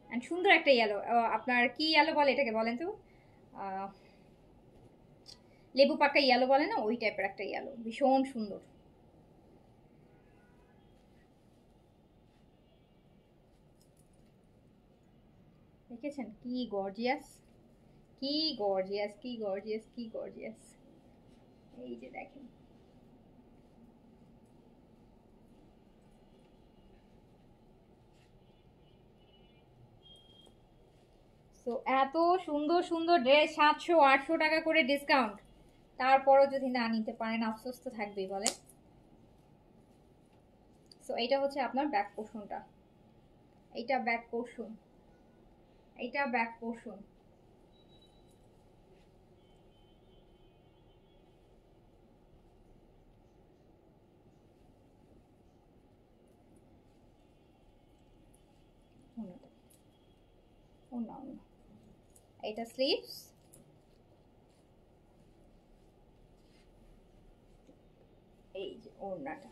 অ্যান্ড সুন্দর একটা ইয়েলো, আপনার কি ইয়েলো বলে এটাকে বলেন তো, লেবু পাকা ইয়েলো বলে না, ওই টাইপের একটা ইয়েলো, ভীষণ সুন্দর। দেখেছেন কি গর্জিয়াস, কি গর্জিয়াস, কি গর্জিয়াস, কি গর্জিয়াস। এই যে দেখেন, তো এত সুন্দর সুন্দর ড্রেস 700-800 টাকা করে ডিসকাউন্ট, তারপরও যদি না নিতে পারেন আফসোস তো থাকবেই বলে। সো এইটা হচ্ছে আপনার ব্যাক পোর্শনটা, এইটা ব্যাক পোর্শন, এইটা ব্যাক পোর্শন। এটা স্লিভস, এই যে ওড়নাটা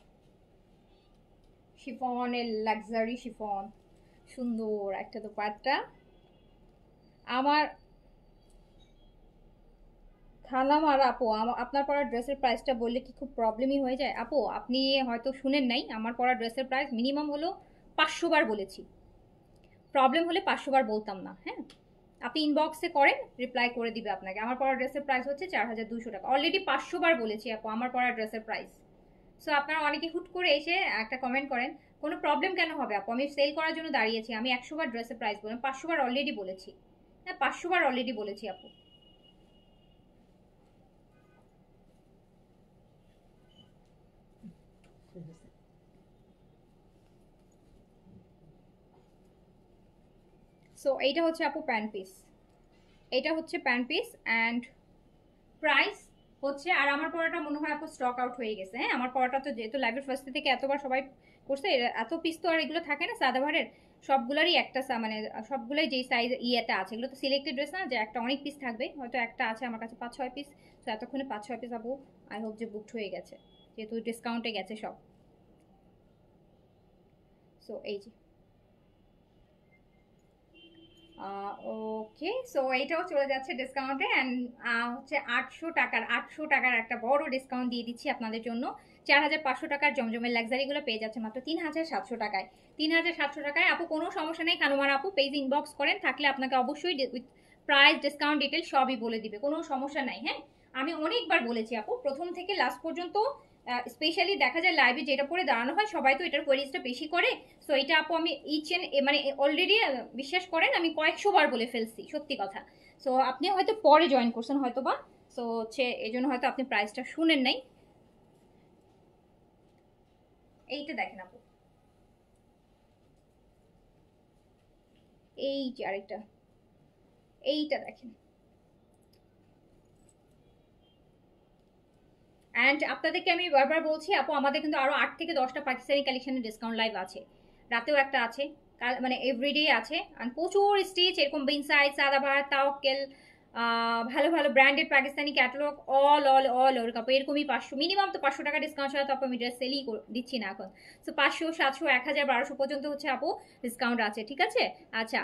শিফনের, লাক্সারি শিফন, সুন্দর একটা দোপাট্টা। আমার খালাম আর আপু, আপনার পরা ড্রেসের প্রাইসটা বললে কি খুব প্রবলেমই হয়ে যায়? আপু আপনি হয়তো শুনেন নাই, আমার পরা ড্রেসের প্রাইস মিনিমাম হলো 500 বার বলেছি, প্রবলেম হলে 500 বার বলতাম না। হ্যাঁ, আপনি ইনবক্সে করেন, রিপ্লাই করে দিবে আপনাকে। আমার পরা ড্রেসের প্রাইস হচ্ছে 4200 টাকা, অলরেডি 500 বার বলেছি আপু আমার পরা ড্রেসের প্রাইস। সো আপনারা অনেকে হুট করে এসে একটা কমেন্ট করেন, কোনো প্রবলেম কেন হবে আপু, আমি সেল করার জন্য দাঁড়িয়েছি, আমি 100 বার ড্রেসের প্রাইস বললাম, 500 বার অলরেডি বলেছি। হ্যাঁ, 500 বার অলরেডি বলেছি আপু। সো এইটা হচ্ছে আপু প্যান্ট পিস, এটা হচ্ছে প্যান্ট পিস অ্যান্ড প্রাইস হচ্ছে, আর আমার পরাটা মনে হয় আপু স্টক আউট হয়ে গেছে। হ্যাঁ, আমার পরাটা তো যেহেতু লাইভের ফার্স্ট থেকে এতবার সবাই করছে, এত পিস তো আর এগুলো থাকে না সাদাভারের, সবগুলোরই একটা মানে সবগুলোই যেই সাইজ ইয়েতে আছে, এগুলো তো সিলেক্টেড ড্রেস না যে একটা অনেক পিস থাকবে, হয়তো একটা আছে আমার কাছে 5-6 পিস। তো এতক্ষণে 5-6 পিস আপু আই হোপ যে বুকড হয়ে গেছে, যেহেতু ডিসকাউন্টে গেছে সব। সো এই যে ওকে, সো এইটাও চলে যাচ্ছে ডিসকাউন্টে অ্যান্ড হচ্ছে 800 টাকার একটা বড় ডিসকাউন্ট দিয়ে দিচ্ছি আপনাদের জন্য। 4500 টাকার জমজমের লাক্সারিগুলো পেয়ে যাচ্ছে মাত্র 3700 টাকায়। 3700 টাকায় আপু, কোনো সমস্যা নেই, কানুমার আপু পেজ ইনবক্স করেন, থাকলে আপনাকে অবশ্যই উইথ প্রাইস ডিসকাউন্ট ডিটেল সবই বলে দিবে, কোনো সমস্যা নাই। হ্যাঁ, আমি অনেকবার বলেছি আপু, প্রথম থেকে লাস্ট পর্যন্ত, স্পেশালি দেখা যায় লাইভে যেটা পরে দাঁড়ানো হয় সবাই তো এটার কোয়ারিজটা বেশি করে। সো এটা আপু আমি মানে অলরেডি বিশ্বাস করেন আমি কয়েকশো বার বলে ফেলছি, সত্যি কথা। সো আপনি হয়তো পরে জয়েন করছেন হয়তো বা, সো হচ্ছে এই জন্য হয়তো আপনি প্রাইসটা শুনেন নাই। এইটা দেখেন আপু, এই যে আরেকটা, এইটা দেখেন। অ্যান্ড আপনাদেরকে আমি বারবার বলছি আপু, আমাদের কিন্তু আরো 8 থেকে 10টা পাকিস্তানি কালেকশনের ডিসকাউন্ট লাইভ আছে, রাতেও একটা আছে, মানে এভরিডে আছে। আর প্রচুর স্টিচ এরকম বিনসাইড, সাদাবাহার, তাওয়াক্কেল, ভালো ভালো branded Pakistani catalogue, all all all ওর কাপড় এরকমই 500, মিনিমাম তো 500 টাকা ডিসকাউন্ট ছাড়া তো আপু আমি ড্রেস সেলই দিচ্ছি না এখন। সো 500, 700, 1000, 1200 পর্যন্ত হচ্ছে আপু ডিসকাউন্ট আছে, ঠিক আছে? আচ্ছা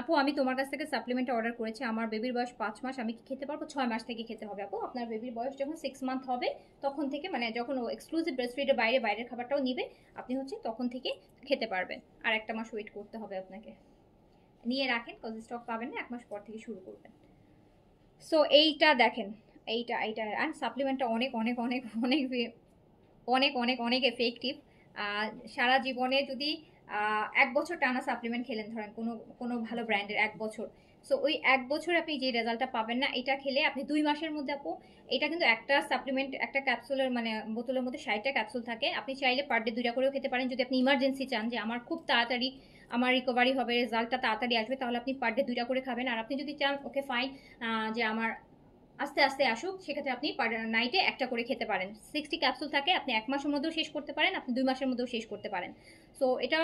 আপু, আমি তোমার কাছ থেকে সাপ্লিমেন্ট অর্ডার করেছি, আমার বেবির বয়স 5 মাস, আমি কি খেতে পারবো? 6 মাস থেকে খেতে হবে আপু, আপনার বেবির বয়স যখন 6 মান্থ হবে তখন থেকে, মানে যখন ও এক্সক্লুসিভ ব্রেস্ট ফিডের বাইরে বাইরের খাবারটাও নিবে আপনি হচ্ছে তখন থেকে খেতে পারবেন। আর একটা মাস ওয়েট করতে হবে আপনাকে, নিয়ে রাখেন, কজ স্টক পাবেন না, 1 মাস পর থেকে শুরু করবেন। সো এইটা দেখেন, এইটা এইটা আর সাপ্লিমেন্টটা অনেক অনেক অনেক অনেক অনেক অনেক অনেক এফেক্টিভ। সারা জীবনে যদি 1 বছর টানা সাপ্লিমেন্ট খেলেন, ধরেন কোনো কোনো ভালো ব্র্যান্ডের 1 বছর, সো ওই 1 বছর আপনি যে রেজাল্টটা পাবেন না, এটা খেলে আপনি 2 মাসের মধ্যে আপু, এটা কিন্তু একটা সাপ্লিমেন্ট একটা ক্যাপসুলের মানে বোতলের মধ্যে 60টা ক্যাপসুল থাকে, আপনি চাইলে পার ডে 2টা করেও খেতে পারেন। যদি আপনি ইমার্জেন্সি চান যে আমার খুব তাড়াতাড়ি আমার রিকভারি হবে, রেজাল্টটা তাড়াতাড়ি আসবে, তাহলে আপনি পার ডে 2টা করে খাবেন। আর আপনি যদি চান ওকে ফাইন, যে আমার আস্তে আস্তে আসুক, সেক্ষেত্রে আপনি নাইটে একটা করে খেতে পারেন। 60 ক্যাপসুল থাকে, আপনি 1 মাসের মধ্যেও শেষ করতে পারেন, আপনি 2 মাসের মধ্যেও শেষ করতে পারেন। সো এটা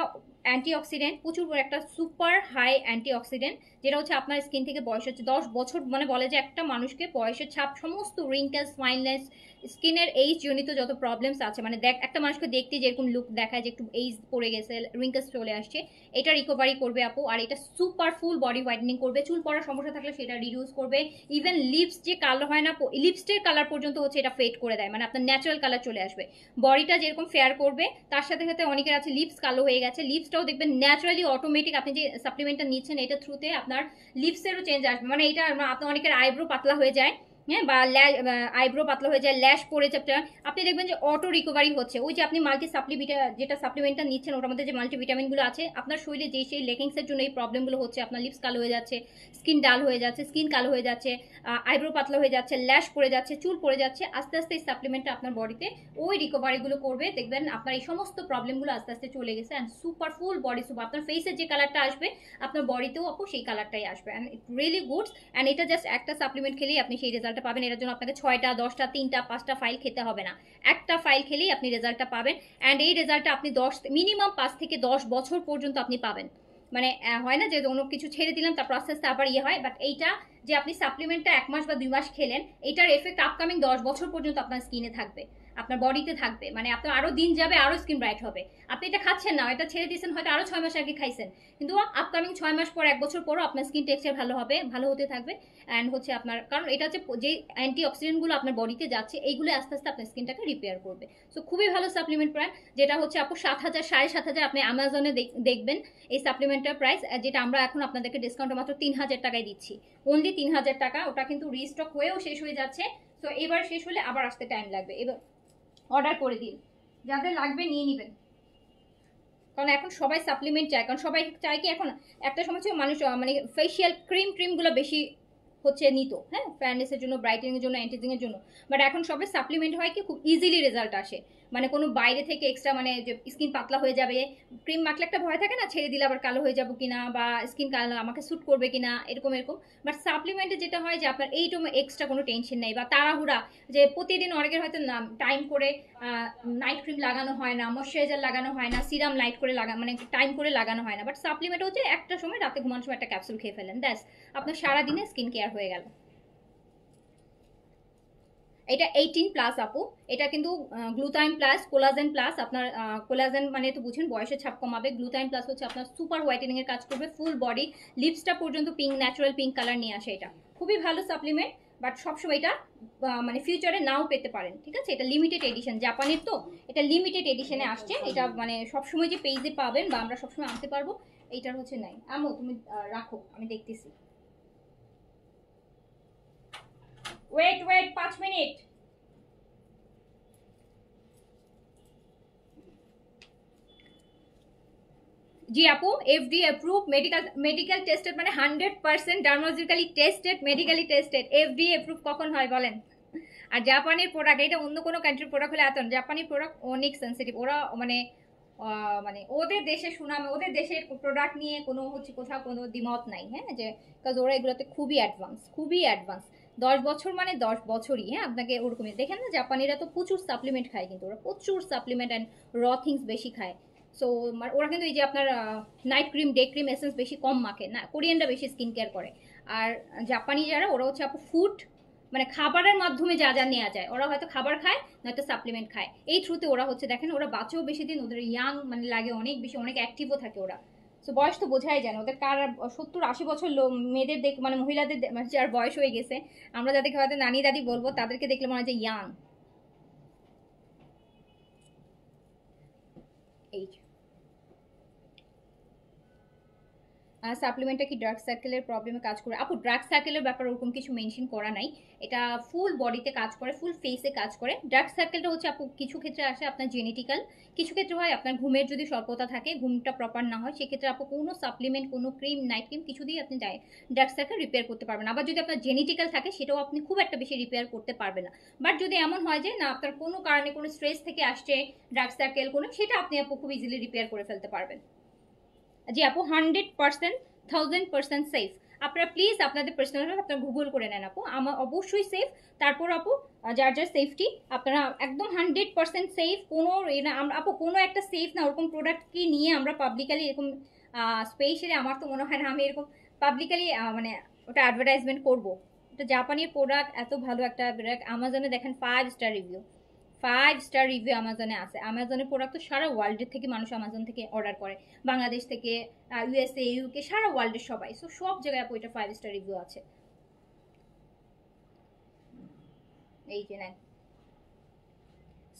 অ্যান্টিঅক্সিডেন্ট, প্রচুর একটা সুপার হাই অ্যান্টিঅক্সিডেন্ট, যেটা হচ্ছে আপনার স্কিন থেকে বয়স হচ্ছে 10 বছর, মানে বলে যে একটা মানুষকে বয়সের ছাপ, সমস্ত রিঙ্কেলস, ফাইননেস, স্কিনের এইজ জনিত যত প্রবলেমস আছে, মানে একটা মানুষকে দেখতে যেরকম লুক দেখায় যে একটু এইজ পড়ে গেছে, রিঙ্কেলস চলে আসছে, এটা রিকভারি করবে আপু। আর এটা সুপার ফুল বডি হোয়াইটেনিং করবে, চুল পড়ার সমস্যা থাকলে সেটা রিডিউস করবে, ইভেন লিপস যে কালো হয় না, লিপস্টের কালার পর্যন্ত হচ্ছে এটা ফেড করে দেয়, মানে আপনার ন্যাচারাল কালার চলে আসবে, বডিটা যেরকম ফেয়ার করবে, তার সাথে সাথে অনেকের আছে লিপস কালো হয়ে গেছে, লিপসটাও দেখবেন ন্যাচারালি অটোমেটিক আপনি যে সাপ্লিমেন্টটা নিচ্ছেন এটা থ্রুতে আপনার লিপসেরও চেঞ্জ আসবে। মানে এটা আপনার অনেকের আইব্রো পাতলা হয়ে যায়, হ্যাঁ, বা আইব্রো পাতলা হয়ে যায়, ল্যাশ পড়ে যাচ্ছে, আপনি দেখবেন যে অটো রিকভারি হচ্ছে। ওই যে আপনি যেটা সাপ্লিমেন্টটা নিচ্ছেন ওটার মধ্যে যে মাল্টিভিটামিনগুলো আছে, আপনার শরীরে যে সেই লেগিংসের জন্য এই প্রবলেমগুলো হচ্ছে, আপনার লিপস কালো হয়ে যাচ্ছে, স্কিন ডাল হয়ে যাচ্ছে, স্কিন কালো হয়ে যাচ্ছে, আইব্রো পাতলা হয়ে যাচ্ছে, ল্যাশ পড়ে যাচ্ছে, চুল পড়ে যাচ্ছে, আস্তে আস্তে এই সাপ্লিমেন্টটা আপনার বডিতে ওই রিকভারিগুলো করবে। দেখবেন আপনার এই সমস্ত প্রবলেমগুলো আস্তে আস্তে চলে গেছে। And super full body soup, আপনার ফেসের যে কালারটা আসবে আপনার বডিতেও আপু সেই কালারটাই আসবে। And it really goods. And এটা জাস্ট একটা সাপ্লিমেন্ট খেলেই আপনি সেই রেজাল্টটা পাবেন। এটার জন্য আপনাকে 6টা 10টা 3টা 5টা ফাইল খেতে হবে না, একটা ফাইল খেলেই আপনি রেজাল্টটা পাবেন। অ্যান্ড এই রেজাল্টটা আপনি মিনিমাম 5 থেকে 10 বছর পর্যন্ত আপনি পাবেন। মানে হয় না যে অন্য কিছু ছেড়ে দিলাম তার প্রসেসটা আবার ইয়ে হয়, বাট এইটা যে আপনি সাপ্লিমেন্টটা 1 মাস বা 2 মাস খেলেন, এটার এফেক্ট আপকামিং 10 বছর পর্যন্ত আপনার স্কিনে থাকবে, আপনার বডিতে থাকবে। মানে আপনার আরো দিন যাবে, আরো স্কিন ব্রাইট হবে। আপনি এটা খাচ্ছেন না, এটা ছেড়ে দিয়েছেন, হয়তো আরো 6 মাস আগে খাইছেন, কিন্তু আপকামিং 6 মাস পর 1 বছর পরও আপনার স্কিন টেক্সচার ভালো হবে, ভালো হতে থাকবে। অ্যান্ড হচ্ছে আপনার, কারণ এটা হচ্ছে যে অ্যান্টি অক্সিডেন্টগুলো আপনার বডিতে যাচ্ছে, এইগুলো আস্তে আস্তে আপনার স্কিনটাকে রিপেয়ার করবে। সো খুবই ভালো সাপ্লিমেন্ট প্রায়, যেটা হচ্ছে আপু 7,000 7,500 আপনি অ্যামাজনে দেখবেন এই সাপ্লিমেন্টের প্রাইস, যেটা আমরা এখন আপনাদেরকে ডিসকাউন্টে মাত্র 3,000 টাকায় দিচ্ছি, অনলি 3,000 টাকা। ওটা কিন্তু রিস্টক হয়েও শেষ হয়ে যাচ্ছে। সো এবার শেষ হলে আবার আসতে টাইম লাগবে, এবার অর্ডার করে দিন, যাদের লাগবে নিয়ে নেবেন। কারণ এখন সবাই সাপ্লিমেন্ট চায়, কারণ সবাই চায় কি, এখন একটা সময় ছিল মানুষ মানে ফেসিয়াল ক্রিমগুলো বেশি হচ্ছে নিত, হ্যাঁ, ফেয়ারনেসের জন্য, ব্রাইটেনিংয়ের জন্য, অ্যান্টিজিংয়ের জন্য। বাট এখন সবাই সাপ্লিমেন্ট হয় কি খুব ইজিলি রেজাল্ট আসে, মানে কোনো বাইরে থেকে এক্সট্রা মানে যে স্কিন পাতলা হয়ে যাবে, ক্রিম মাখলে একটা ভয় থাকে না, ছেড়ে দিলে আবার কালো হয়ে যাবো কিনা, বা স্কিন কালো আমাকে স্যুট করবে কিনা, এরকম এরকম। বাট সাপ্লিমেন্টে যেটা হয় যে আপনার এইটুকু এক্সট্রা কোনো টেনশন নেই, বা তাড়াহুড়া যে প্রতিদিন অনেকের হয়তো টাইম করে নাইট ক্রিম লাগানো হয় না, ময়শ্চারাইজার লাগানো হয় না, সিরাম লাইট করে মানে টাইম করে লাগানো হয় না। বাট সাপ্লিমেন্ট হচ্ছে একটা সময় রাতে ঘুমানোর সময় একটা ক্যাপসুল খেয়ে ফেলেন, ব্যাস আপনার সারাদিনে স্কিন কেয়ার হয়ে গেল। এটা 18+ আপু, এটা কিন্তু গ্লুটাইন প্লাস কোলাজেন প্লাস, আপনার কোলাজেন মানে তো বুঝেন বয়সের ছাপ কমাবে, গ্লুটাইন প্লাস হচ্ছে আপনার সুপার হোয়াইটেনিং এর কাজ করবে, ফুল বডি লিপসটা পর্যন্ত পিঙ্ক, ন্যাচারাল পিঙ্ক কালার নিয়ে আসে। এটা খুবই ভালো সাপ্লিমেন্ট, বাট সবসময় এটা মানে ফিউচারে নাও পেতে পারেন, ঠিক আছে। এটা লিমিটেড এডিশন, জাপানের তো, এটা লিমিটেড এডিশনে আসছে। এটা মানে সবসময় যে পেজে পাবেন বা আমরা সবসময় আনতে পারবো এইটার হচ্ছে নাই। আমো তুমি রাখো, আমি দেখতেছি। Wait 5 minute. জি আপু, এফডি অ্যাপ্রুভ, মেডিকেল টেস্টেড, মানে 100% dermatologically tested, medically tested, FD approve কখন হয় বলেন? আর জাপানের প্রোডাক্ট, এটা অন্য কোনো কান্ট্রির প্রোডাক্ট হলে এত না, জাপানি প্রোডাক্ট অনেক সেন্সিটিভ। ওরা মানে মানে ওদের দেশে সুনাম, ওদের দেশের প্রোডাক্ট নিয়ে কোনো হচ্ছে কোথাও কোনো দ্বিমত নাই, হ্যাঁ, যে কাজ ওরা এগুলোতে খুবই অ্যাডভান্স, খুবই অ্যাডভান্স। 10 বছর মানে 10 বছরই, হ্যাঁ, আপনাকে ওরকমই দেখেন না। জাপানিরা তো প্রচুর সাপ্লিমেন্ট খায়, কিন্তু ওরা প্রচুর সাপ্লিমেন্ট অ্যান্ড র থিংস বেশি খায়। সো ওরা কিন্তু এই যে আপনার night cream, day cream, essence বেশি কম মাখে না, কোরিয়ানরা বেশি স্কিন কেয়ার করে। আর জাপানি যারা, ওরা হচ্ছে আপু ফুড মানে খাবারের মাধ্যমে যা যা নেওয়া যায়, ওরা হয়তো খাবার খায় নয়তো সাপ্লিমেন্ট খায়, এই থ্রুতে ওরা হচ্ছে দেখেন ওরা বাঁচেও বেশি দিন, ওদের ইয়াং মানে লাগে অনেক বেশি, অনেক অ্যাক্টিভও থাকে ওরা। সো বয়স তো বোঝাই যায় না ওদের কার, 70-80 বছর মেয়েদের মানে মহিলাদের মানে যার বয়স হয়ে গেছে, আমরা যাদেরকে হয়তো নানি দাদি বলবো, তাদেরকে দেখলে মনে হয় যে ইয়াং। এই সাপ্লিমেন্টটা কি ডার্ক সার্কেলের প্রবলেমে কাজ করে? আপু ডার্ক সার্কেলের ব্যাপারে ওরকম কিছু মেনশন করা নাই, এটা ফুল বডিতে কাজ করে, ফুল ফেসে কাজ করে। ডার্ক সার্কেলটা হচ্ছে আপু কিছু ক্ষেত্রে আসে আপনার জেনেটিক্যাল, কিছু ক্ষেত্রে হয় আপনার ঘুমের যদি স্বল্পতা থাকে, ঘুমটা প্রপার না হয়, সেক্ষেত্রে আপু কোনো সাপ্লিমেন্ট, কোনো ক্রিম, নাইট ক্রিম কিছু দিয়ে আপনি ডার্ক সার্কেল রিপেয়ার করতে পারবেন। আবার যদি আপনার জেনেটিক্যাল থাকে সেটাও আপনি খুব একটা বেশি রিপেয়ার করতে পারবেন না। বাট যদি এমন হয় যে না আপনার কোনো কারণে কোনো স্ট্রেস থেকে আসছে ডার্ক সার্কেল কোনো, সেটা আপনি আপু খুব ইজিলি রিপেয়ার করে ফেলতে পারবেন। জি আপু 100% 1000% সেফ। আপনারা প্লিজ আপনাদের পার্সোনাল আপনারা গুগল করে নেন আপু, আমার অবশ্যই সেফ। তারপর আপু যার যার সেফটি আপনারা একদম 100% সেফ। কোনো আপু কোনো একটা সেফ না ওরকম প্রোডাক্ট কি নিয়ে আমরা পাবলিকালি এরকম স্পেশালি আমার তো মনে হয় না আমি এরকম পাবলিকালি মানে ওটা অ্যাডভার্টাইজমেন্ট করবো। এটা জাপানি প্রোডাক্ট, এত ভালো একটা প্রোডাক্ট, আমাজনে দেখেন 5 স্টার রিভিউ, 5 স্টার রিভিউ আমাজনে আছে। আমাজনের প্রোডাক্ট তো সারা ওয়ার্ল্ডের থেকে মানুষ আমাজন থেকে অর্ডার করে, বাংলাদেশ থেকে, ইউএসএ, ইউকে, সারা ওয়ার্ল্ডের সবাই। সো সব জায়গায় আপু এটা 5 স্টার রিভিউ আছে। এই যে নেন।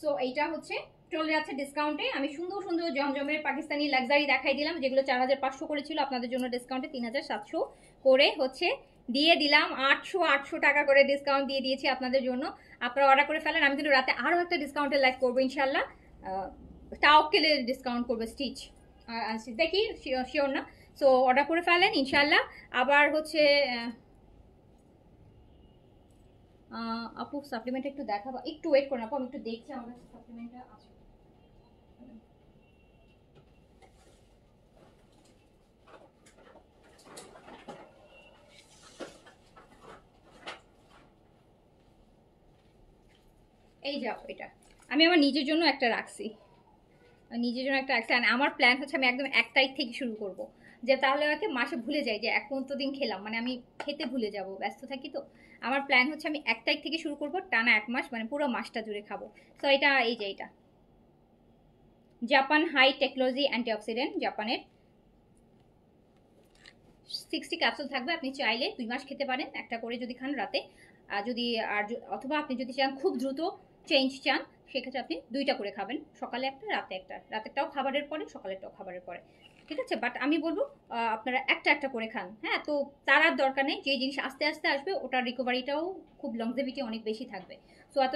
সো এইটা হচ্ছে চলে যাচ্ছে ডিসকাউন্টে। আমি সুন্দর সুন্দর জমজমের পাকিস্তানি লাক্সারি দেখাই দিলাম, যেগুলো 4500 করেছিল, আপনাদের জন্য ডিসকাউন্টে 3700 করে হচ্ছে দিয়ে দিলাম। 800 টাকা করে ডিসকাউন্ট দিয়ে দিয়েছি আপনাদের জন্য। আপনারা অর্ডার করে ফেলেন। আমি কিন্তু রাতে আরও একটা ডিসকাউন্টের লাইভ করবো ইনশাল্লাহ। টাওকেলের ডিসকাউন্ট করবো, স্টিচ দেখি শিওর না। সো অর্ডার করে ফেলেন ইনশাল্লাহ। আবার হচ্ছে আপু সাপ্লিমেন্ট একটু দেখাবো, একটু ওয়েট করুন আপু, আমি একটু দেখছি আমার সাপ্লিমেন্টটা আছে। এই যে আপু, এটা আমি আমার নিজের জন্য একটা রাখছি, নিজের জন্য একটা রাখছি। আমার প্ল্যান হচ্ছে আমি একদম 1 তারিখ থেকে শুরু করব, যে তাহলে আমাকে মাসে ভুলে যাই যে এক দিন খেলাম, মানে আমি খেতে ভুলে যাব, ব্যস্ত থাকি তো। আমার প্ল্যান হচ্ছে আমি 1 তারিখ থেকে শুরু করব, টানা 1 মাস, মানে পুরো মাসটা জুড়ে খাবো। তো এটা এই যে এটা জাপান হাই টেকনোলজি অ্যান্টিঅক্সিডেন্ট, জাপানের 60 ক্যাপসুল থাকবে। আপনি চাইলে 2 মাস খেতে পারেন একটা করে যদি খান রাতে। যদি অথবা আপনি যদি চান খুব দ্রুত চেঞ্জ চান, সেক্ষেত্রে আপনি 2টা করে খাবেন, সকালে একটা রাতে একটা, রাতেরটাও খাবারের পরে সকালেরটাও খাবারের পরে, ঠিক আছে। বাট আমি বলবো আপনারা একটা একটা করে খান, হ্যাঁ। তো তারার দরকার নেই, যে জিনিস আস্তে আস্তে আসবে ওটার রিকভারিটাও খুব লংজেভিটি অনেক বেশি থাকবে। সো এত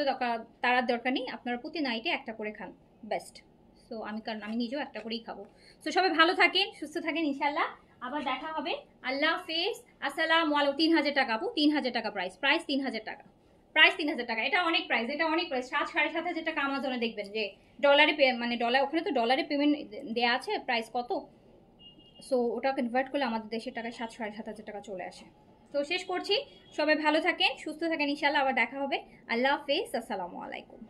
তারার দরকার নেই, আপনারা প্রতি নাইটে একটা করে খান, বেস্ট। সো কারণ আমি নিজেও একটা করেই খাবো। সো সবাই ভালো থাকেন, সুস্থ থাকেন ইনশাল্লাহ। আবার দেখা হবে। আল্লাহ হাফেজ, আসসালামু আলাইকুম। 3000 টাকা আপু, 3000 টাকা প্রাইস 3000 টাকা, প্রাইস 3000 টাকা। এটা অনেক প্রাইস, এটা অনেক প্রাইস। 7-7.5 টাকা আমাজনে দেখবেন যে ডলারে মানে ডলার, ওখানে তো ডলারে পেমেন্ট দেওয়া আছে প্রাইস কত। সো ওটা কনভার্ট করলে আমাদের দেশের টাকায় 7-7.5 টাকা চলে আসে। তো শেষ করছি, সবাই ভালো থাকেন, সুস্থ থাকেন ইনশাল্লাহ। আবার দেখা হবে। আল্লাহ হাফেজ, আসসালামু আলাইকুম।